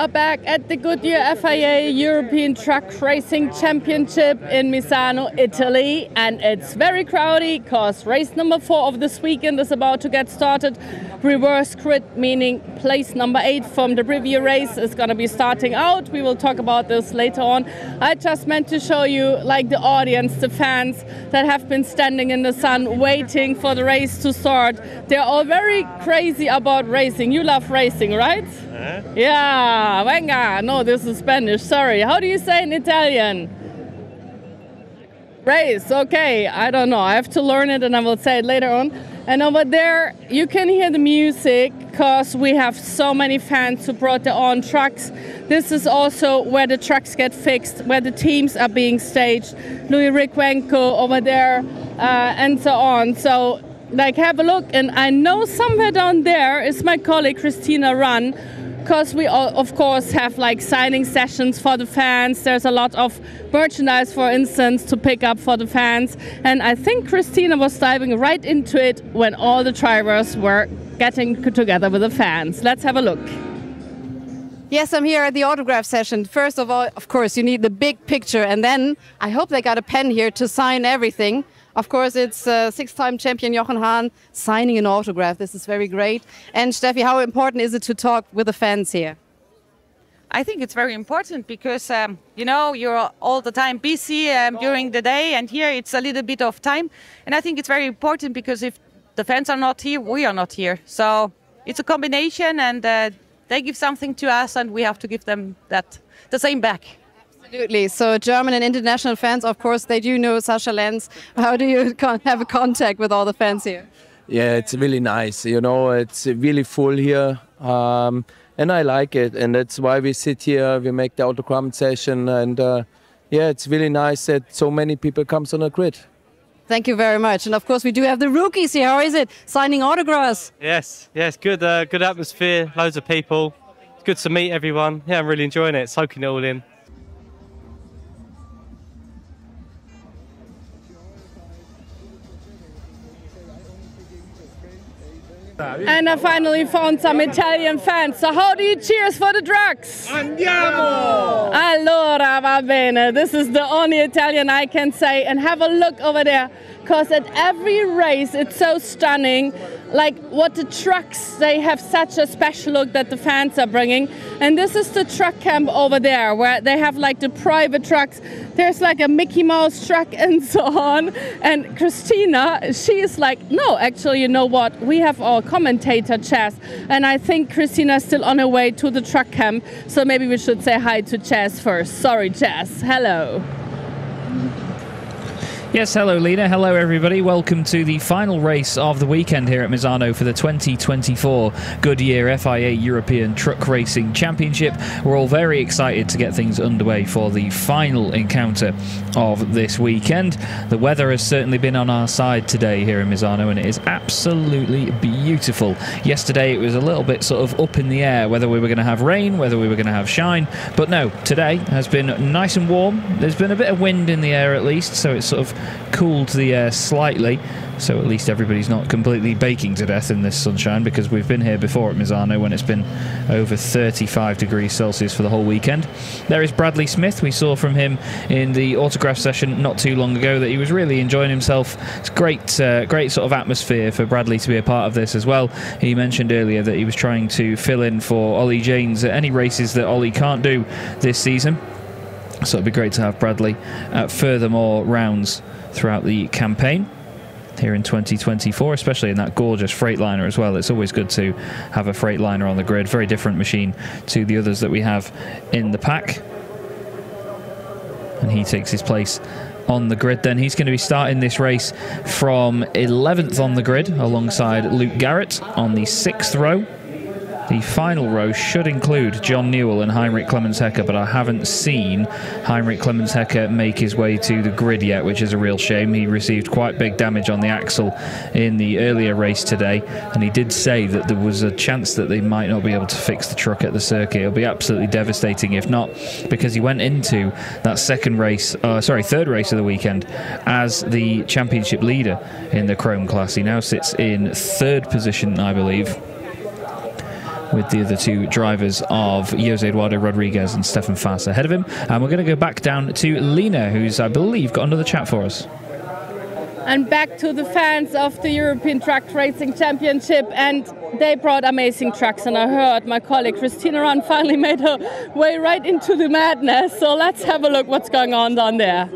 are back at the Goodyear FIA European Truck Racing Championship in Misano, Italy, and it's very crowded because race number 4 of this weekend is about to get started. Reverse grid, meaning place number 8 from the previous race is going to be starting out. We will talk about this later on. I just meant to show you like the audience, the fans that have been standing in the sun waiting for the race to start. They're all very crazy about racing. You love racing, right? Yeah, venga. No, this is Spanish, sorry. How do you say in Italian? Race, okay. I don't know. I have to learn it and I will say it later on. And over there, you can hear the music because we have so many fans who brought their own trucks. This is also where the trucks get fixed, where the teams are being staged. Louis Riquenco over there and so on. So, like, have a look. And I know somewhere down there is my colleague Christina Run, because we all, of course, have like signing sessions for the fans. There's a lot of merchandise, for instance, to pick up for the fans. And I think Christina was diving right into it when all the drivers were getting together with the fans. Let's have a look. Yes, I'm here at the autograph session. First of all, of course, you need the big picture. And then I hope they got a pen here to sign everything. Of course, it's 6-time champion Jochen Hahn signing an autograph. This is very great. And Steffi, how important is it to talk with the fans here? I think it's very important because, you know, you're all the time busy during the day, and here it's a little bit of time. And I think it's very important because if the fans are not here, we are not here. So it's a combination, and they give something to us and we have to give them the same back. Absolutely. So German and international fans, of course, they do know Sascha Lenz. How do you have a contact with all the fans here? Yeah, it's really nice. You know, it's really full here, and I like it. And that's why we sit here, we make the autograph session, and yeah, it's really nice that so many people come on the grid. Thank you very much. And of course, we do have the rookies here. How is it? Signing autographs? Yes, good, good atmosphere, loads of people. It's good to meet everyone. Yeah, I'm really enjoying it, soaking it all in. And I finally found some Italian fans. So how do you cheers for the trucks? Andiamo! Allora, va bene. This is the only Italian I can say. And have a look over there, because at every race it's so stunning. Like what the trucks, they have such a special look that the fans are bringing. And this is the truck camp over there, where they have like the private trucks. There's like a Mickey Mouse truck and so on. And Christina, she is like, no, actually, you know what? We have our commentator, Chaz. And I think Christina is still on her way to the truck camp. So maybe we should say hi to Chaz first. Sorry, Chaz. Hello. Yes, hello Lena, hello everybody. Welcome to the final race of the weekend here at Misano for the 2024 Goodyear FIA European Truck Racing Championship. We're all very excited to get things underway for the final encounter of this weekend. The weather has certainly been on our side today here in Misano, and it is absolutely beautiful. Yesterday it was a little bit sort of up in the air whether we were going to have rain, whether we were going to have shine, but no, today has been nice and warm. There's been a bit of wind in the air at least, so it's sort of cooled the air slightly, so at least everybody's not completely baking to death in this sunshine, because we've been here before at Misano when it's been over 35 degrees Celsius for the whole weekend. There is Bradley Smith. We saw from him in the autograph session not too long ago that he was really enjoying himself. It's great sort of atmosphere for Bradley to be a part of this as well. He mentioned earlier that he was trying to fill in for Ollie Janes at any races that Ollie can't do this season, so it'd be great to have Bradley at furthermore rounds throughout the campaign here in 2024, especially in that gorgeous Freightliner as well. It's always good to have a Freightliner on the grid. Very different machine to the others that we have in the pack. And he takes his place on the grid then. He's going to be starting this race from 11th on the grid alongside Luke Garrett on the 6th row. The final row should include John Newell and Heinrich Clemens-Hecker, but I haven't seen Heinrich Clemens-Hecker make his way to the grid yet, which is a real shame. He received quite big damage on the axle in the earlier race today, and he did say that there was a chance that they might not be able to fix the truck at the circuit. It'll be absolutely devastating if not, because he went into that third race of the weekend as the championship leader in the Chrome class. He now sits in third position, I believe. with the other two drivers of Jose Eduardo Rodriguez and Stefan Fass ahead of him. And we're going to go back down to Lena, who's, I believe, got another chat for us. And back to the fans of the European Truck Racing Championship, and they brought amazing trucks, and I heard my colleague Christina Run finally made her way right into the madness, so let's have a look what's going on down there.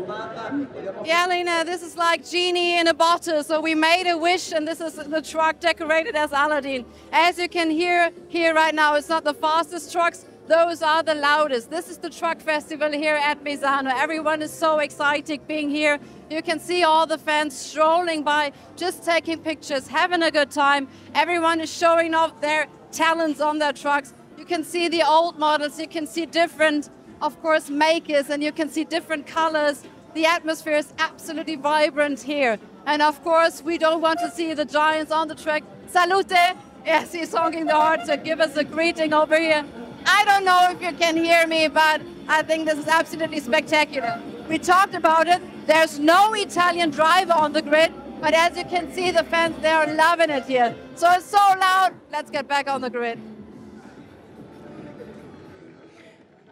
Yeah, Lena, this is like genie in a bottle, so we made a wish, and this is the truck decorated as Aladdin. As you can hear here right now, it's not the fastest trucks, those are the loudest. This is the truck festival here at Misano. Everyone is so excited being here. You can see all the fans strolling by, just taking pictures, having a good time. Everyone is showing off their talents on their trucks. You can see the old models, you can see different, of course, makers, and you can see different colors. The atmosphere is absolutely vibrant here. And of course, we don't want to see the giants on the track. Salute! Yes, he's honking the horn to give us a greeting over here. I don't know if you can hear me, but I think this is absolutely spectacular. We talked about it. There's no Italian driver on the grid, but as you can see, the fans, they are loving it here. So it's so loud. Let's get back on the grid.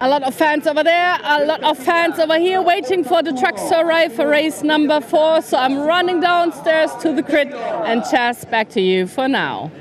A lot of fans over there, a lot of fans over here waiting for the trucks to arrive for race number 4. So I'm running downstairs to the grid, and Chas, back to you for now.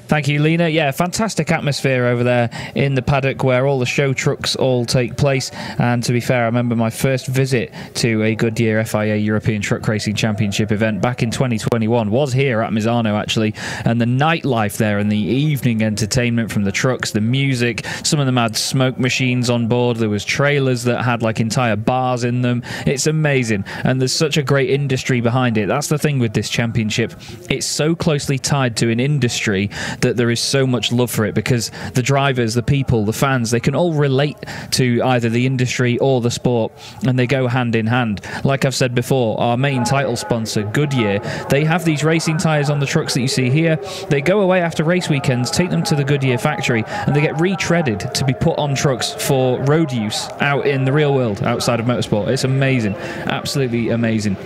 Thank you, Lena. Yeah, fantastic atmosphere over there in the paddock where all the show trucks all take place. And to be fair, I remember my first visit to a Goodyear FIA European Truck Racing Championship event back in 2021 was here at Misano, actually. And the nightlife there and the evening entertainment from the trucks, the music, some of them had smoke machines on board. There was trailers that had like entire bars in them. It's amazing. And there's such a great industry behind it. That's the thing with this championship. It's so closely tied to an industry that there is so much love for it, because the drivers, the people, the fans, they can all relate to either the industry or the sport, and they go hand in hand. Like I've said before, our main title sponsor, Goodyear, they have these racing tyres on the trucks that you see here. They go away after race weekends, take them to the Goodyear factory, and they get retreaded to be put on trucks for road use out in the real world, outside of motorsport. It's amazing, absolutely amazing.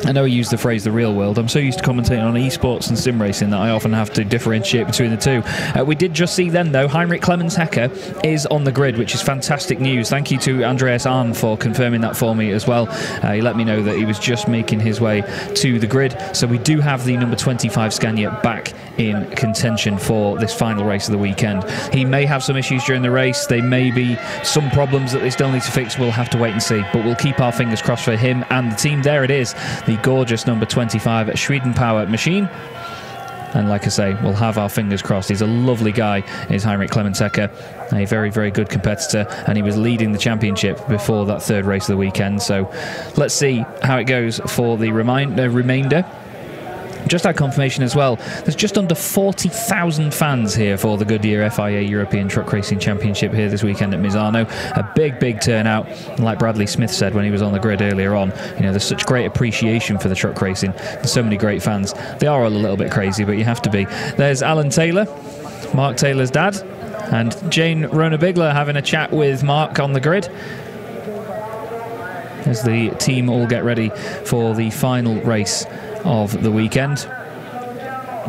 I know I use the phrase the real world. I'm so used to commentating on esports and sim racing that I often have to differentiate between the two. We did just see then, though, Heinrich Clemens Hecker is on the grid, which is fantastic news. Thank you to Andreas Arn for confirming that for me as well. He let me know that he was just making his way to the grid. So we do have the number 25 Scania back in contention for this final race of the weekend. He may have some issues during the race. There may be some problems that they still need to fix. We'll have to wait and see. But we'll keep our fingers crossed for him and the team. There it is, the gorgeous number 25 Sweden Power machine. And like I say, we'll have our fingers crossed. He's a lovely guy, is Heinrich Clemens Hecker. A very, very good competitor, and he was leading the championship before that third race of the weekend. So let's see how it goes for the remainder. Just had confirmation as well, there's just under 40,000 fans here for the Goodyear FIA European Truck Racing Championship here this weekend at Misano. A big, big turnout. And like Bradley Smith said when he was on the grid earlier on, you know, there's such great appreciation for the truck racing. There's so many great fans. They are all a little bit crazy, but you have to be. There's Alan Taylor, Mark Taylor's dad, and Jane Rona Bigler having a chat with Mark on the grid as the team all get ready for the final race of the weekend.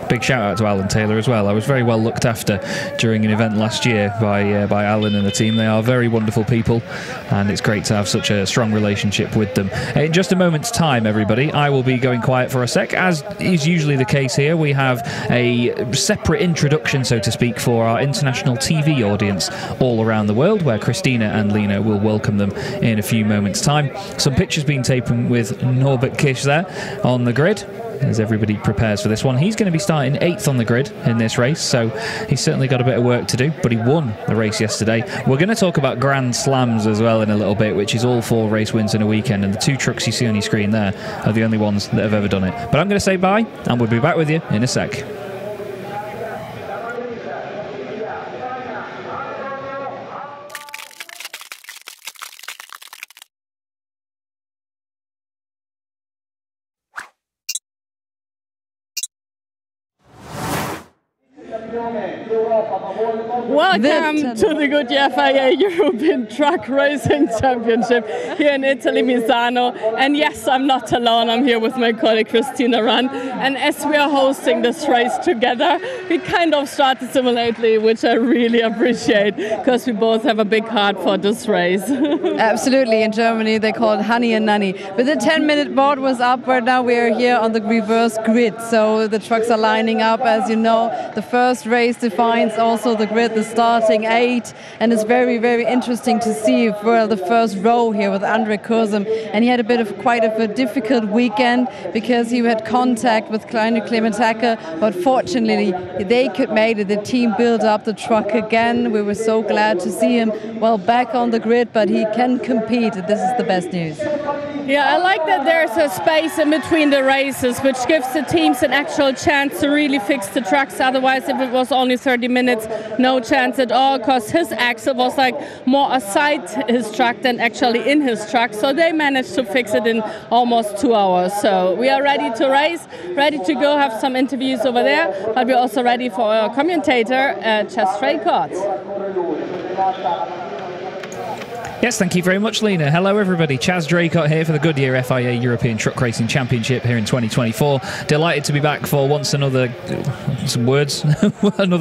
Big shout out to Alan Taylor as well. I was very well looked after during an event last year by Alan and the team. They are very wonderful people, and it's great to have such a strong relationship with them. In just a moment's time, everybody, I will be going quiet for a sec. As is usually the case here, we have a separate introduction, so to speak, for our international TV audience all around the world, where Christina and Lena will welcome them in a few moments' time. Some pictures being taken with Norbert Kish there on the grid as everybody prepares for this one. He's going to be starting 8th on the grid in this race, so he's certainly got a bit of work to do, but he won the race yesterday. We're going to talk about Grand Slams as well in a little bit, which is all 4 race wins in a weekend, and the 2 trucks you see on your screen there are the only ones that have ever done it. But I'm going to say bye, and we'll be back with you in a sec. Welcome to the Goodyear FIA European Truck Racing Championship here in Italy, Misano. And yes, I'm not alone. I'm here with my colleague Christina Run. And as we are hosting this race together, we kind of started simultaneously, which I really appreciate because we both have a big heart for this race. Absolutely. In Germany, they call it honey and nanny. But the 10-minute board was up. Right now we are here on the reverse grid. So the trucks are lining up. As you know, the first race defines also the grid, the starting 8, and it's very, very interesting to see for the first row here with Andre Kurzem. And he had quite a difficult weekend because he had contact with Kleine Clementacke, but fortunately they could make it. The team built up the truck again. We were so glad to see him back on the grid, but he can compete. This is the best news. Yeah, I like that there's a space in between the races, which gives the teams an actual chance to really fix the trucks. Otherwise, if it was only 30 minutes, no chance at all, because his axle was like more aside his truck than actually in his truck. So they managed to fix it in almost 2 hours. So we are ready to race, ready to go have some interviews over there, but we're also ready for our commentator, Chas Draycott. Yes, thank you very much, Lena. Hello, everybody. Chas Draycott here for the Goodyear FIA European Truck Racing Championship here in 2024. Delighted to be back for another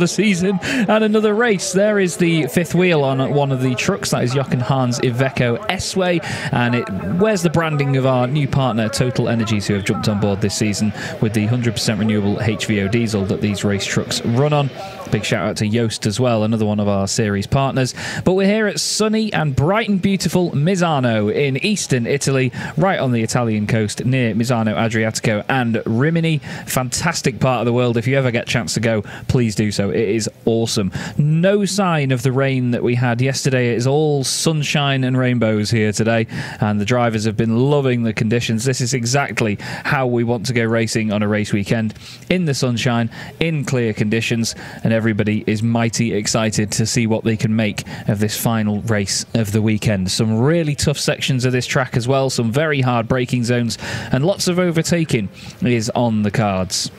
season and another race. There is the fifth wheel on one of the trucks. That is Jochen Hahn's Iveco S-Way, and it wears the branding of our new partner, Total Energies, who have jumped on board this season with the 100% renewable HVO diesel that these race trucks run on. Big shout out to Yoast as well, another one of our series partners. But we're here at sunny and bright and beautiful Misano in eastern Italy, right on the Italian coast near Misano Adriatico and Rimini. Fantastic part of the world. If you ever get a chance to go, please do so. It is awesome. No sign of the rain that we had yesterday. It is all sunshine and rainbows here today, and the drivers have been loving the conditions. This is exactly how we want to go racing on a race weekend, in the sunshine, in clear conditions, and everybody is mighty excited to see what they can make of this final race of the weekend. Some really tough sections of this track as well, some very hard braking zones, and lots of overtaking is on the cards.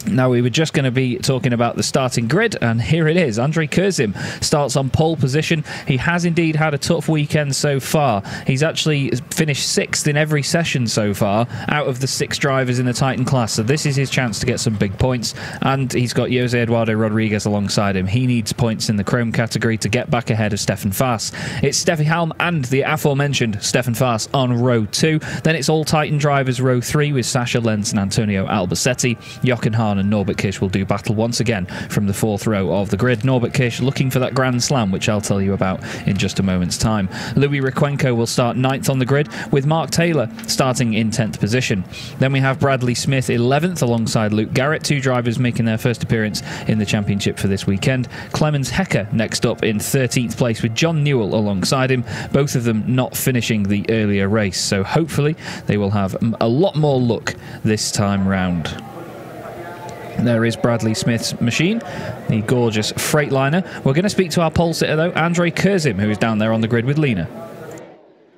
Now, we were just going to be talking about the starting grid, and here it is. Andre Kurzem starts on pole position. He has indeed had a tough weekend so far. He's actually finished 6th in every session so far out of the 6 drivers in the Titan class, so this is his chance to get some big points, and he's got Jose Eduardo Rodriguez alongside him. He needs points in the Chrome category to get back ahead of Stefan Faas. It's Steffi Halm and the aforementioned Stefan Faas on row 2. Then it's all Titan drivers row 3 with Sasha Lenz and Antonio Albacete. Jochen Hahn and Norbert Kish will do battle once again from the 4th row of the grid. Norbert Kish looking for that Grand Slam, which I'll tell you about in just a moment's time. Louis Requenco will start 9th on the grid, with Mark Taylor starting in 10th position. Then we have Bradley Smith 11th alongside Luke Garrett, 2 drivers making their first appearance in the championship for this weekend. Clemens Hecker next up in 13th place with John Newell alongside him, both of them not finishing the earlier race, so hopefully they will have a lot more luck this time round. There is Bradley Smith's machine, the gorgeous Freightliner. We're going to speak to our pole sitter, though, Andre Kurzem, who is down there on the grid with Lena.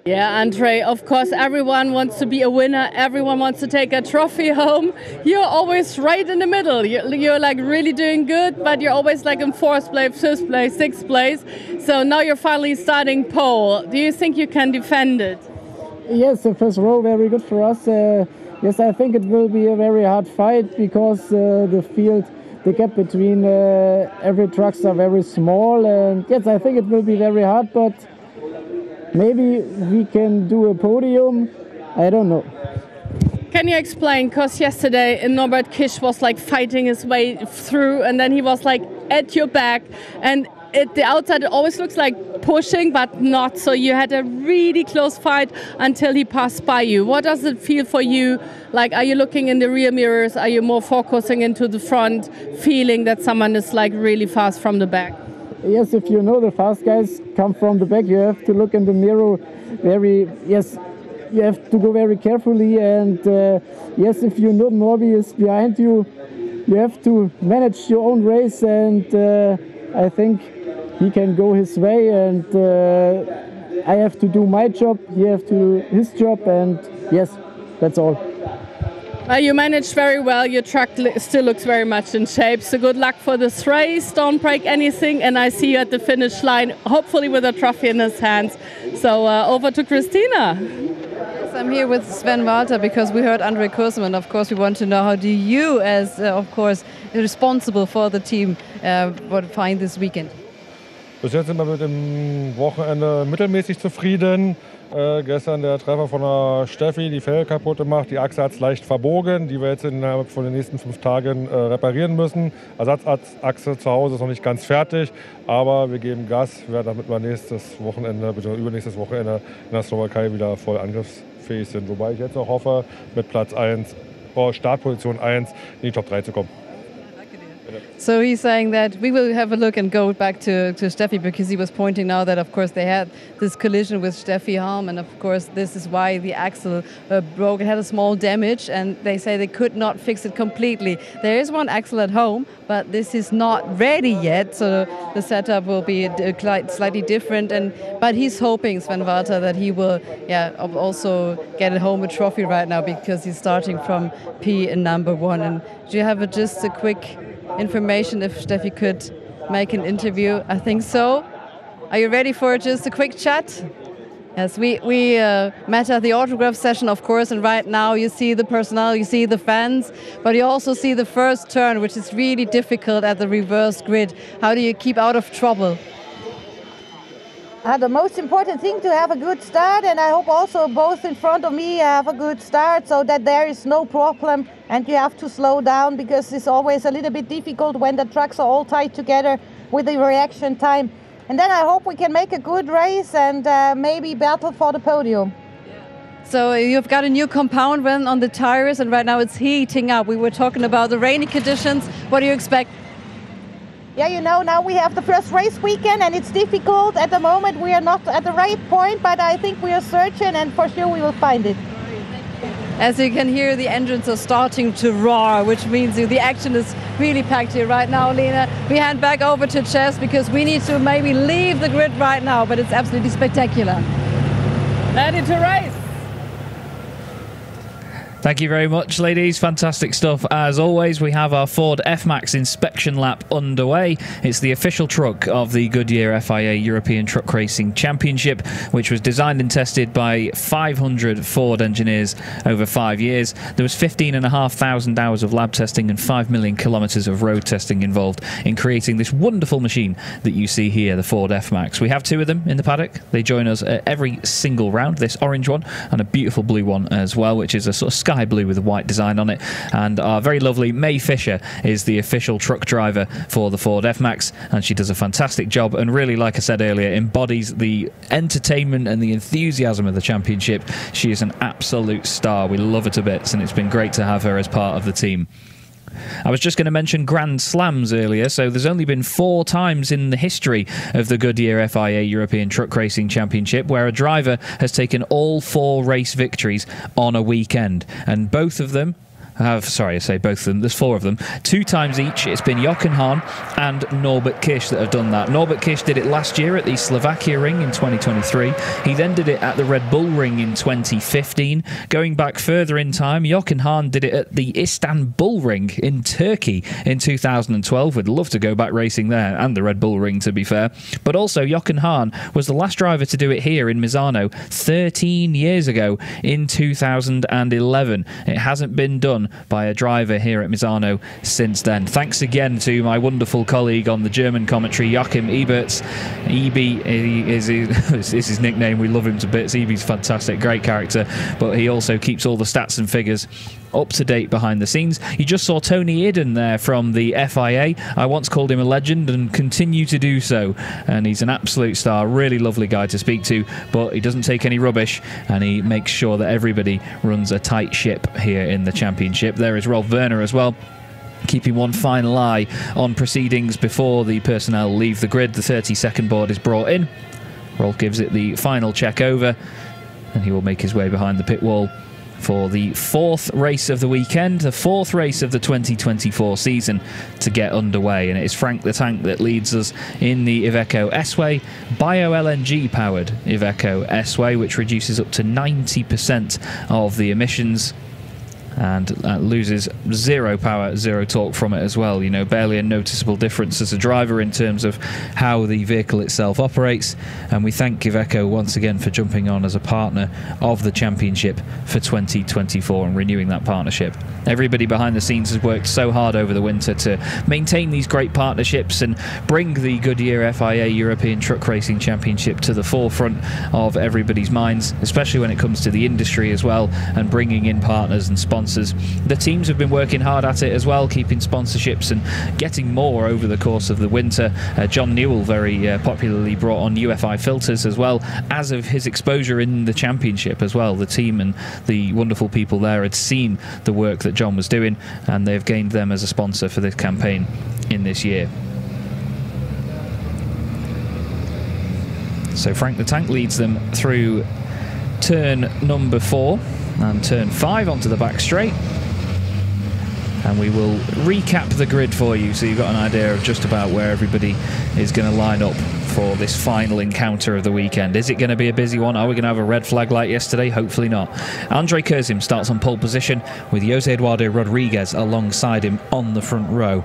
Yeah, Andre, of course, everyone wants to be a winner. Everyone wants to take a trophy home. You're always right in the middle. You're like really doing good, but you're always like in 4th place, 5th place, 6th place. So now you're finally starting pole. Do you think you can defend it? Yes, the first row, very good for us. Yes, I think it will be a very hard fight because the field, the gap between every trucks are very small. And yes, I think it will be very hard, but maybe we can do a podium. I don't know. Can you explain? Because yesterday Norbert Kish was like fighting his way through, and then he was like at your back, and at the outside it always looks like pushing, but not. So you had a really close fight until he passed by you. What does it feel for you? Like, are you looking in the rear mirrors? Are you more focusing into the front, feeling that someone is like really fast from the back? Yes, if you know the fast guys come from the back, you have to look in the mirror you have to go very carefully, and yes, if you know Norby is behind you, you have to manage your own race, and I think he can go his way, and I have to do my job, he have to do his job, and yes, that's all. You managed very well. Your truck still looks very much in shape. So good luck for this race. Don't break anything. And I see you at the finish line, hopefully with a trophy in his hands. So over to Christina. Yes, I'm here with Sven Walter because we heard Andre Kursman. Of course, we want to know how do you, as of course responsible for the team, find this weekend? Bis jetzt sind wir mit dem Wochenende mittelmäßig zufrieden. Gestern der Treffer von der Steffi, die Felge kaputt gemacht. Die Achse hat es leicht verbogen, die wir jetzt innerhalb von den nächsten 5 Tagen reparieren müssen. Ersatzachse zu Hause ist noch nicht ganz fertig, aber wir geben Gas, damit wir nächstes Wochenende, bitte übernächstes Wochenende in der Slowakei wieder voll angriffsfähig sind. Wobei ich jetzt auch hoffe, mit Platz 1, Startposition 1 in die Top 3 zu kommen. So he's saying that we will have a look and go back to Steffi, because he was pointing out that of course they had this collision with Steffi Halm, and of course this is why the axle broke. It had a small damage, and they say they could not fix it completely. There is one axle at home, but this is not ready yet, so the setup will be slightly different. But he's hoping, Sven Walter, that he will also get at home a trophy right now, because he's starting from P in number 1. And do you have just a quick information if Steffi could make an interview? I think so. Are you ready for just a quick chat? Yes, we met at the autograph session, of course, and right now you see the personnel, you see the fans, but you also see the first turn, which is really difficult at the reverse grid. How do you keep out of trouble? The most important thing to have a good start, and I hope also both in front of me have a good start, so that there is no problem and you have to slow down, because it's always a little bit difficult when the trucks are all tied together with the reaction time. And then I hope we can make a good race and maybe battle for the podium. So you've got a new compound on the tires, and right now it's heating up. We were talking about the rainy conditions. What do you expect? Yeah, you know, now we have the first race weekend and it's difficult. At the moment we are not at the right point, but I think we are searching and for sure we will find it. As you can hear, the engines are starting to roar, which means the action is really packed here right now, Lena. We hand back over to Chess because we need to maybe leave the grid right now, but it's absolutely spectacular. Ready to race. Thank you very much, ladies. Fantastic stuff. As always, we have our Ford F-Max inspection lap underway. It's the official truck of the Goodyear FIA European Truck Racing Championship, which was designed and tested by 500 Ford engineers over 5 years. There was 15,500 hours of lab testing and 5 million kilometres of road testing involved in creating this wonderful machine that you see here, the Ford F-Max. We have 2 of them in the paddock. They join us at every single round, this orange one and a beautiful blue one as well, which is a sort of sky blue with a white design on it. And our very lovely May Fisher is the official truck driver for the Ford F-Max, and she does a fantastic job and really, like I said earlier, embodies the entertainment and the enthusiasm of the championship. She is an absolute star. We love her to bits, and it's been great to have her as part of the team. I was just going to mention Grand Slams earlier, so there's only been 4 times in the history of the Goodyear FIA European Truck Racing Championship where a driver has taken all 4 race victories on a weekend, and both of them sorry, I say both of them. There's 4 of them. 2 times each. It's been Jochen Hahn and Norbert Kisch that have done that. Norbert Kisch did it last year at the Slovakia Ring in 2023. He then did it at the Red Bull Ring in 2015. Going back further in time, Jochen Hahn did it at the Istanbul Ring in Turkey in 2012. We'd love to go back racing there, and the Red Bull Ring, to be fair. But also, Jochen Hahn was the last driver to do it here in Misano 13 years ago in 2011. It hasn't been done by a driver here at Misano since then. Thanks again to my wonderful colleague on the German commentary, Joachim Eberts. EB is his nickname. We love him to bits. EB's fantastic, great character, but he also keeps all the stats and figures up to date behind the scenes. You just saw Tony Iden there from the FIA. I once called him a legend and continue to do so, and he's an absolute star. Really lovely guy to speak to, but he doesn't take any rubbish, and he makes sure that everybody runs a tight ship here in the championship. There is Rolf Werner as well, keeping one final eye on proceedings before the personnel leave the grid. The 30-second board is brought in. Rolf gives it the final check over, and he will make his way behind the pit wall for the 4th race of the weekend, the 4th race of the 2024 season to get underway. And it is Frank the Tank that leads us in the Iveco S-Way, bio-LNG powered Iveco S-Way, which reduces up to 90% of the emissions. and loses 0 power, 0 torque from it as well. You know, barely a noticeable difference as a driver in terms of how the vehicle itself operates. And we thank Iveco once again for jumping on as a partner of the championship for 2024 and renewing that partnership. Everybody behind the scenes has worked so hard over the winter to maintain these great partnerships and bring the Goodyear FIA European Truck Racing Championship to the forefront of everybody's minds, especially when it comes to the industry as well, and bringing in partners and sponsors. The teams have been working hard at it as well, keeping sponsorships and getting more over the course of the winter. John Newell very popularly brought on UFI filters as well, as of his exposure in the championship as well. The team and the wonderful people there had seen the work that John was doing, and they've gained them as a sponsor for this campaign in this year. So Frank the Tank leads them through turn number 4 and turn 5 onto the back straight, and we will recap the grid for you so you've got an idea of just about where everybody is going to line up for this final encounter of the weekend. Is it going to be a busy one? Are we going to have a red flag like yesterday? Hopefully not. Andre Kurzim starts on pole position with Jose Eduardo Rodriguez alongside him on the front row.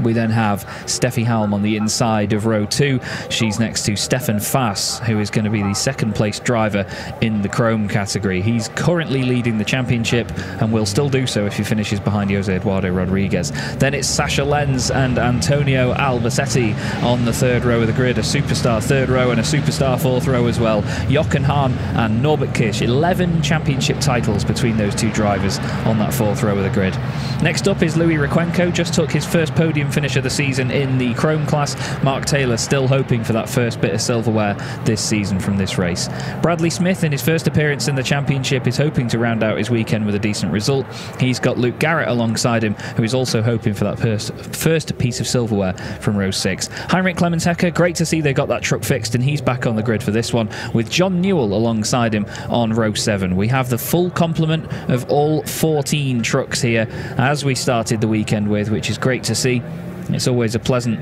We then have Steffi Halm on the inside of row 2. She's next to Stefan Fass, who is going to be the second place driver in the Chrome category. He's currently leading the championship and will still do so if he finishes behind Jose Eduardo Rodriguez. Then it's Sasha Lenz and Antonio Albacete on the third row of the grid. A superstar third row and a superstar fourth row as well. Jochen Hahn and Norbert Kirsch. 11 championship titles between those two drivers on that fourth row of the grid. Next up is Louis Requenco. Just took his first podium finish of the season in the Chrome class. Mark Taylor still hoping for that first bit of silverware this season from this race. Bradley Smith, in his first appearance in the championship, is hoping to round out his weekend with a decent result. He's got Luke Garrett alongside him, who is also hoping for that first piece of silverware from row 6. Heinrich Clemens-Hecker, great to see they got that truck fixed, and he's back on the grid for this one with John Newell alongside him on row 7. We have the full complement of all 14 trucks here as we started the weekend with, which is great to see. It's always a pleasant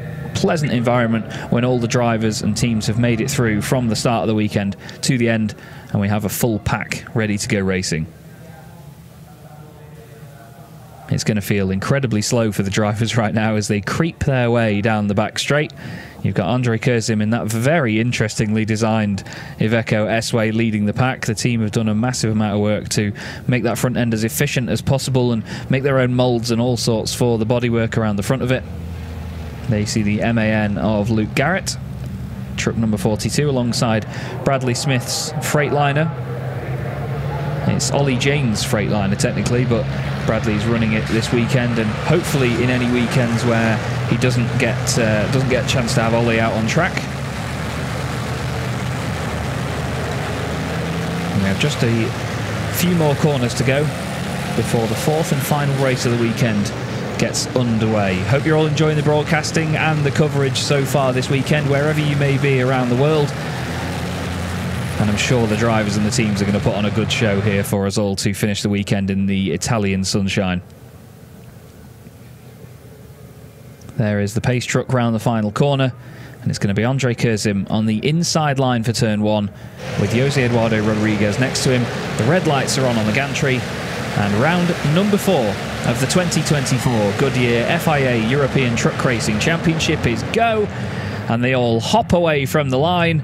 environment when all the drivers and teams have made it through from the start of the weekend to the end, and we have a full pack ready to go racing. It's going to feel incredibly slow for the drivers right now as they creep their way down the back straight. You've got Andre Kurzim in that very interestingly designed Iveco S-Way leading the pack. The team have done a massive amount of work to make that front end as efficient as possible and make their own moulds and all sorts for the bodywork around the front of it. There you see the MAN of Luke Garrett, truck number 42, alongside Bradley Smith's Freightliner. It's Ollie Jane's Freightliner technically, but Bradley's running it this weekend, and hopefully in any weekends where he doesn't get a chance to have Ollie out on track. And we have just a few more corners to go before the fourth and final race of the weekend gets underway. Hope you're all enjoying the broadcasting and the coverage so far this weekend, wherever you may be around the world. And I'm sure the drivers and the teams are going to put on a good show here for us all to finish the weekend in the Italian sunshine. There is the pace truck round the final corner, and it's going to be Andre Kurzim on the inside line for turn 1 with Jose Eduardo Rodriguez next to him. The red lights are on the gantry, and round number 4 of the 2024 Goodyear FIA European Truck Racing Championship is go, and they all hop away from the line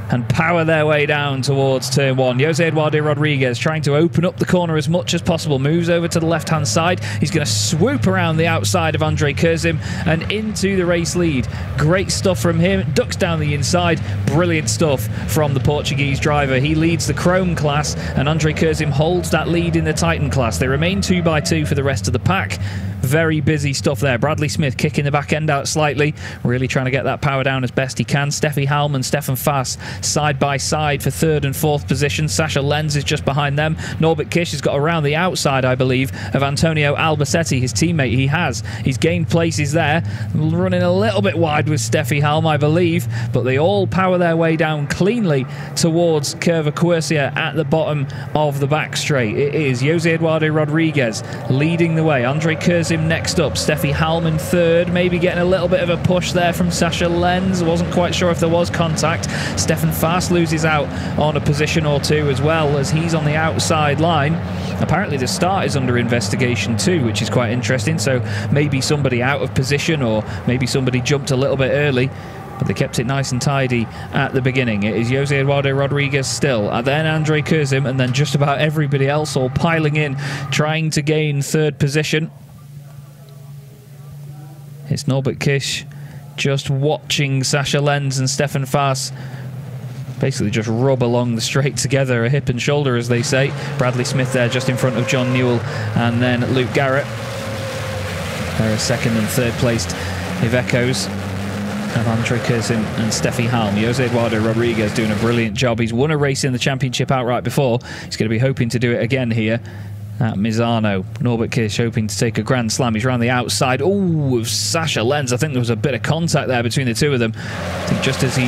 and power their way down towards turn 1. Jose Eduardo Rodriguez trying to open up the corner as much as possible, moves over to the left-hand side. He's going to swoop around the outside of Andre Kurzim and into the race lead. Great stuff from him, ducks down the inside. Brilliant stuff from the Portuguese driver. He leads the Chrome class, and Andre Kurzim holds that lead in the Titan class. They remain 2 by 2 for the rest of the pack. Very busy stuff there. Bradley Smith kicking the back end out slightly, really trying to get that power down as best he can. Steffi Halm and Stefan Fass side by side for 3rd and 4th position. Sasha Lenz is just behind them. Norbert Kirsch has got around the outside, I believe, of Antonio Albacete, his teammate. He's gained places there, running a little bit wide with Steffi Halm, I believe, but they all power their way down cleanly towards Curva Quercia at the bottom of the back straight. It is Jose Eduardo Rodriguez leading the way. Andre Kurzim Kursim next up. Steffi Halm in third, maybe getting a little bit of a push there from Sasha Lenz. Wasn't quite sure if there was contact. Stefan Fast loses out on a position or two as well, as he's on the outside line. Apparently the start is under investigation too, which is quite interesting. So maybe somebody out of position, or maybe somebody jumped a little bit early. But they kept it nice and tidy at the beginning. It is Jose Eduardo Rodriguez still, and then Andre Kursim, and then just about everybody else all piling in, trying to gain third position. It's Norbert Kish just watching Sasha Lenz and Stefan Faas basically just rub along the straight together, a hip and shoulder as they say. Bradley Smith there just in front of John Newell, and then Luke Garrett. There are second and third placed Ivecos of Andre Kursim and Steffi Halm. Jose Eduardo Rodriguez doing a brilliant job. He's won a race in the championship outright before. He's going to be hoping to do it again here at Misano. Norbert Kish hoping to take a Grand Slam. He's around the outside. Oh, of Sasha Lenz. I think there was a bit of contact there between the two of them. I think just as he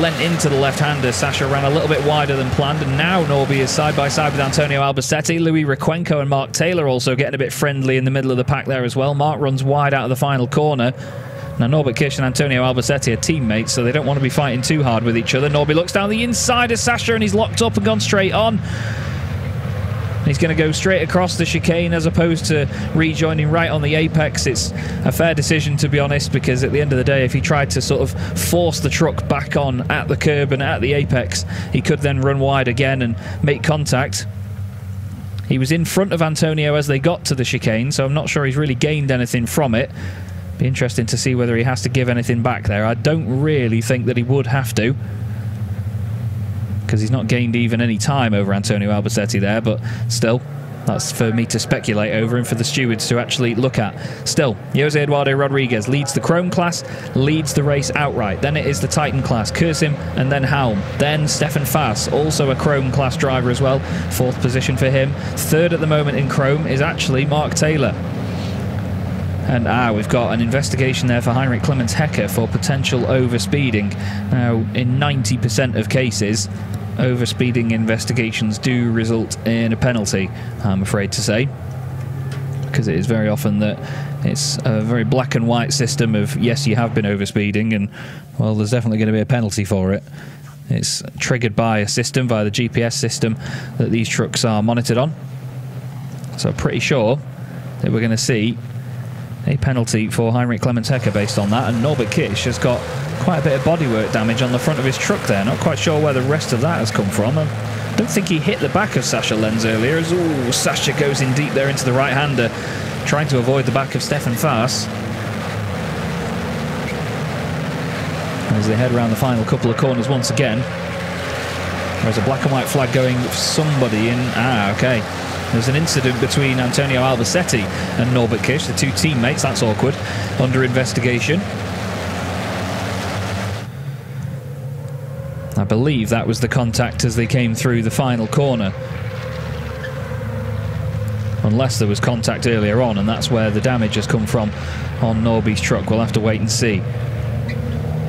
leant into the left-hander, Sasha ran a little bit wider than planned, and now Norby is side by side with Antonio Albacete. Louis Requenco and Mark Taylor also getting a bit friendly in the middle of the pack there as well. Mark runs wide out of the final corner. Now Norbert Kish and Antonio Albacete are teammates, so they don't want to be fighting too hard with each other. Norby looks down the inside of Sasha, and he's locked up and gone straight on. He's going to go straight across the chicane as opposed to rejoining right on the apex. It's a fair decision, to be honest, because at the end of the day, if he tried to sort of force the truck back on at the curb and at the apex, he could then run wide again and make contact. He was in front of Antonio as they got to the chicane, so I'm not sure he's really gained anything from it. Be interesting to see whether he has to give anything back there. I don't really think that he would have to, because he's not gained even any time over Antonio Albacete there, but still, that's for me to speculate over and for the stewards to actually look at. Still, Jose Eduardo Rodriguez leads the Chrome class, leads the race outright. Then it is the Titan class, Kursim and then Halm. Then Stefan Faas, also a Chrome class driver as well. Fourth position for him. Third at the moment in Chrome is actually Mark Taylor. And we've got an investigation there for Heinrich Clemens Hecker for potential overspeeding. Now, in 90% of cases, overspeeding investigations do result in a penalty, I'm afraid to say, because it is very often that it's a very black and white system of, yes, you have been overspeeding, and, well, there's definitely going to be a penalty for it. It's triggered by a system, via the GPS system that these trucks are monitored on. So I'm pretty sure that we're going to see a penalty for Heinrich Clemens Hecker based on that, and Norbert Kish has got quite a bit of bodywork damage on the front of his truck there. Not quite sure where the rest of that has come from. I don't think he hit the back of Sasha Lenz earlier, as Sasha goes in deep there into the right-hander, trying to avoid the back of Stefan Faas. As they head around the final couple of corners once again, there's a black and white flag going for somebody in... okay. There's an incident between Antonio Albacete and Norbert Kish, the two teammates. That's awkward. Under investigation. I believe that was the contact as they came through the final corner. Unless there was contact earlier on, and that's where the damage has come from on Norby's truck. We'll have to wait and see.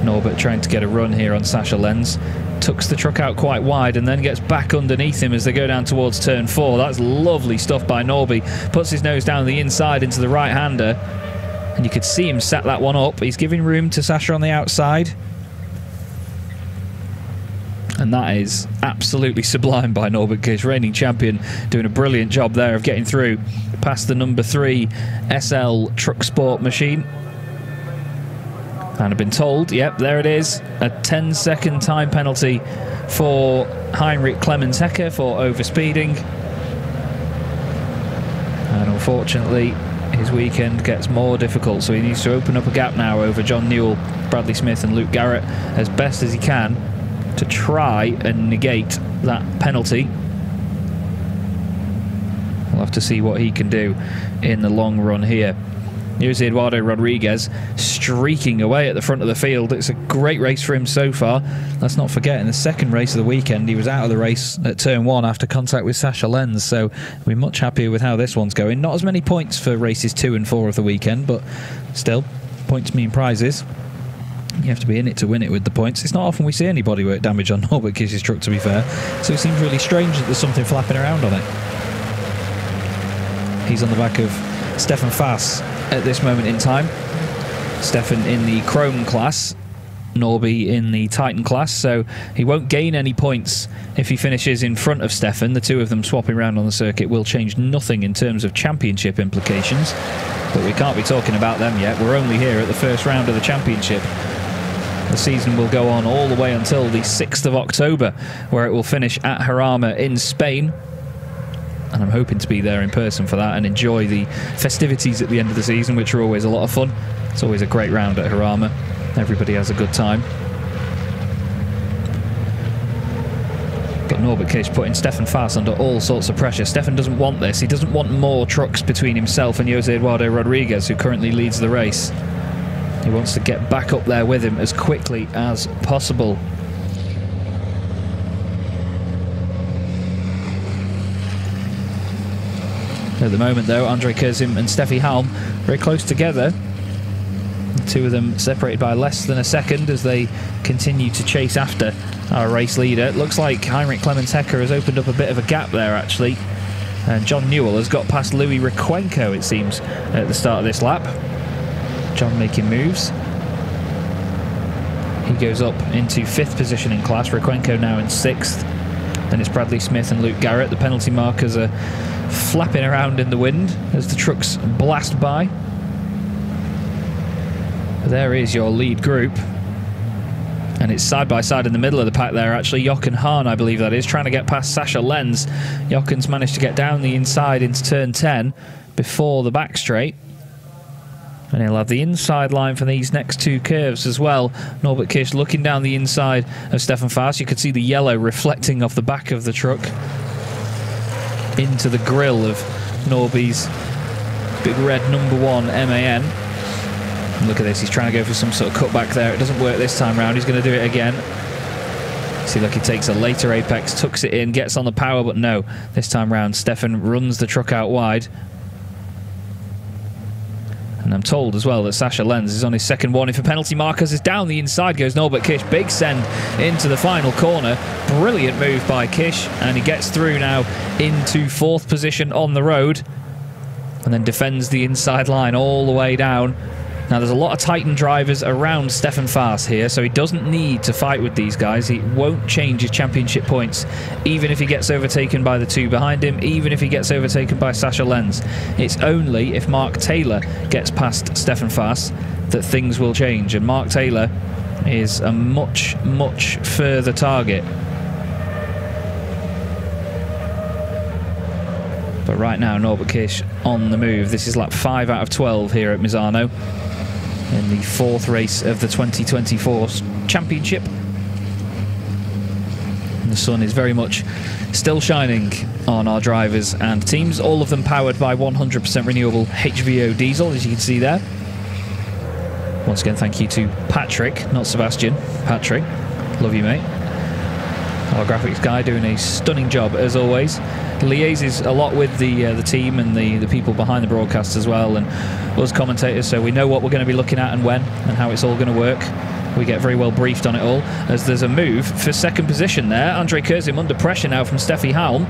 Norbert trying to get a run here on Sasha Lenz. Tucks the truck out quite wide and then gets back underneath him as they go down towards turn 4. That's lovely stuff by Norby. Puts his nose down the inside into the right-hander, and you could see him set that one up. He's giving room to Sasha on the outside, and that is absolutely sublime by Norbert Kish, reigning champion, doing a brilliant job there of getting through past the number 3 SL Truck Sport machine. And I've been told, yep, there it is, a 10-second time penalty for Heinrich Clemens Hecker for overspeeding. And unfortunately, his weekend gets more difficult, so he needs to open up a gap now over John Newell, Bradley Smith and Luke Garrett as best as he can to try and negate that penalty. We'll have to see what he can do in the long run here. Jose Eduardo Rodriguez streaking away at the front of the field. It's a great race for him so far. Let's not forget, in the second race of the weekend, he was out of the race at turn 1 after contact with Sasha Lenz, so we're much happier with how this one's going. Not as many points for races 2 and 4 of the weekend, but still, points mean prizes. You have to be in it to win it with the points. It's not often we see any bodywork damage on Norbert Kish's truck, to be fair, so it seems really strange that there's something flapping around on it. He's on the back of Stefan Faas at this moment in time. Stefan in the Chrome class, Norby in the Titan class, so he won't gain any points if he finishes in front of Stefan. The two of them swapping around on the circuit will change nothing in terms of championship implications, but we can't be talking about them yet. We're only here at the first round of the championship. The season will go on all the way until the 6th of October, where it will finish at Jarama in Spain. And I'm hoping to be there in person for that and enjoy the festivities at the end of the season, which are always a lot of fun. It's always a great round at Jarama. Everybody has a good time. But Norbert Kish putting Stefan Faas under all sorts of pressure. Stefan doesn't want this. He doesn't want more trucks between himself and Jose Eduardo Rodriguez, who currently leads the race. He wants to get back up there with him as quickly as possible. At the moment, though, Andre Kurzim and Steffi Halm very close together. The two of them separated by less than a second as they continue to chase after our race leader. It looks like Heinrich Clemens Hecker has opened up a bit of a gap there, actually. And John Newell has got past Louis Requenco, it seems, at the start of this lap. John making moves. He goes up into 5th position in class. Requenco now in 6th. Then it's Bradley Smith and Luke Garrett. The penalty markers are flapping around in the wind as the trucks blast by. There is your lead group. And it's side by side in the middle of the pack there, actually. Jochen Hahn, I believe that is, trying to get past Sascha Lenz. Jochen's managed to get down the inside into turn 10 before the back straight. And he'll have the inside line for these next two curves as well. Norbert Kish looking down the inside of Stefan Faas. You could see the yellow reflecting off the back of the truck into the grille of Norby's big red #1 MAN. And look at this, he's trying to go for some sort of cutback there. It doesn't work this time round. He's going to do it again. See, look, he takes a later apex, tucks it in, gets on the power, but no. This time round, Stefan runs the truck out wide. And I'm told as well that Sascha Lenz is on his second warning for penalty markers. Is down the inside goes Norbert Kish. Big send into the final corner. Brilliant move by Kish. And he gets through now into 4th position on the road. And then defends the inside line all the way down. Now, there's a lot of Titan drivers around Stefan Faas here, so he doesn't need to fight with these guys. He won't change his championship points, even if he gets overtaken by the two behind him, even if he gets overtaken by Sascha Lenz. It's only if Mark Taylor gets past Stefan Faas that things will change, and Mark Taylor is a much, much further target. But right now, Norbert Kish on the move. This is lap 5 out of 12 here at Misano, in the 4th race of the 2024 championship. And the sun is very much still shining on our drivers and teams, all of them powered by 100% renewable HVO diesel, as you can see there. Once again, thank you to Patrick, not Sebastian. Patrick, love you, mate. Our graphics guy doing a stunning job as always. Liaises a lot with the team and the people behind the broadcast as well, and us commentators, so we know what we're going to be looking at and when and how it's all going to work. We get very well briefed on it all, as there's a move for 2nd position there. Andre Kurzim under pressure now from Steffi Halm.